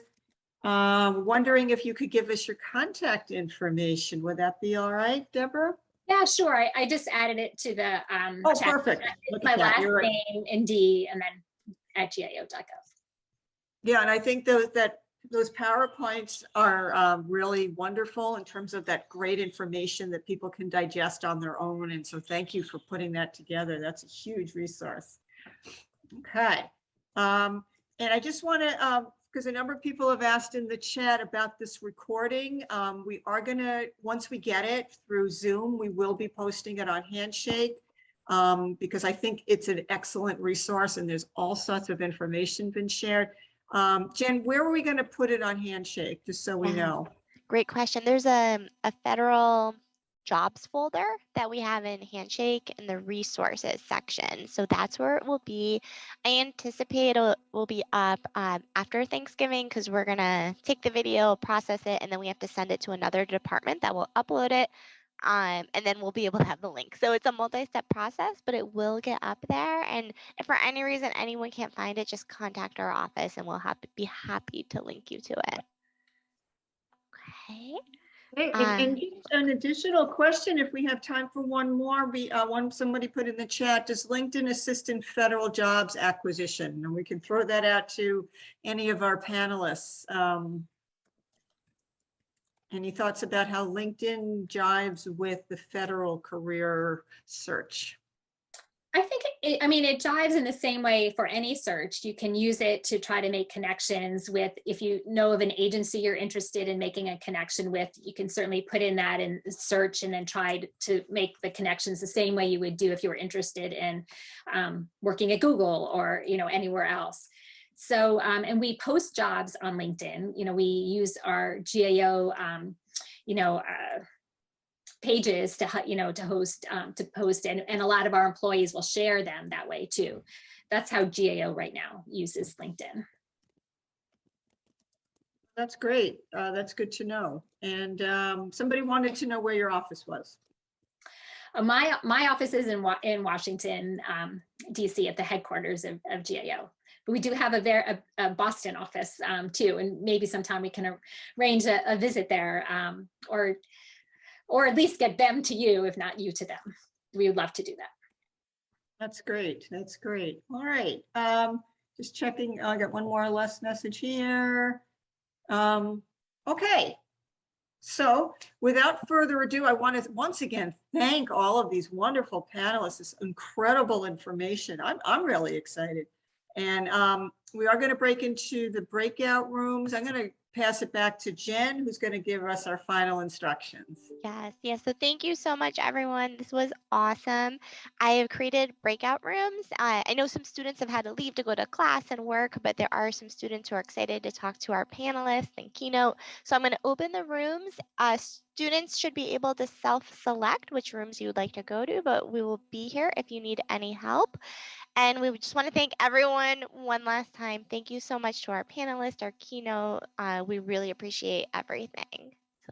Wondering if you could give us your contact information. Would that be all right, Deborah? Yeah, sure. I just added it to the oh, chat. Perfect. It's my last name in D and then at gao.gov. Yeah, and I think those PowerPoints are really wonderful in terms of that great information that people can digest on their own. And so thank you for putting that together. That's a huge resource. Okay. And I just want to, because a number of people have asked in the chat about this recording. We are going to, once we get it through Zoom, we will be posting it on Handshake because I think it's an excellent resource and there's all sorts of information been shared. Jen, where are we going to put it on Handshake, just so we know? Great question. There's a federal jobs folder that we have in Handshake in the resources section. So that's where it will be. I anticipate it will be up after Thanksgiving because we're going to take the video, process it, and then we have to send it to another department that will upload it. And then we'll be able to have the link. So it's a multi-step process, but it will get up there. And if for any reason anyone can't find it, just contact our office and we'll be happy to link you to it. Okay. Hey, and just an additional question, if we have time for one more, somebody put in the chat, does LinkedIn assist in federal jobs acquisition? And we can throw that out to any of our panelists. Any thoughts about how LinkedIn jives with the federal career search? I think, it jives in the same way for any search. You can use it to try to make connections with, if you know of an agency you're interested in making a connection with, you can certainly put in that in search and then try to make the connections the same way you would do if you were interested in working at Google or, anywhere else. So, and we post jobs on LinkedIn. We use our GAO, pages to host, to post, and a lot of our employees will share them that way too. That's how GAO right now uses LinkedIn. That's great. That's good to know. And somebody wanted to know where your office was. My office is in Washington, DC, at the headquarters of GAO. But we do have a Boston office too, and maybe sometime we can arrange a visit there, or at least get them to you, if not you to them. We would love to do that. That's great. That's great. All right. Just checking. I got one more last message here. Okay. So without further ado, I want to once again thank all of these wonderful panelists. This incredible information. I'm really excited. And we are going to break into the breakout rooms. I'm going to pass it back to Jen, who's going to give us our final instructions. Yes. So thank you so much, everyone. This was awesome. I have created breakout rooms. I know some students have had to leave to go to class and work, but there are some students who are excited to talk to our panelists and keynote. So I'm going to open the rooms. Students should be able to self-select which rooms you would like to go to, but we will be here if you need any help. And we just want to thank everyone one last time. Thank you so much to our panelists, our keynote. We really appreciate everything.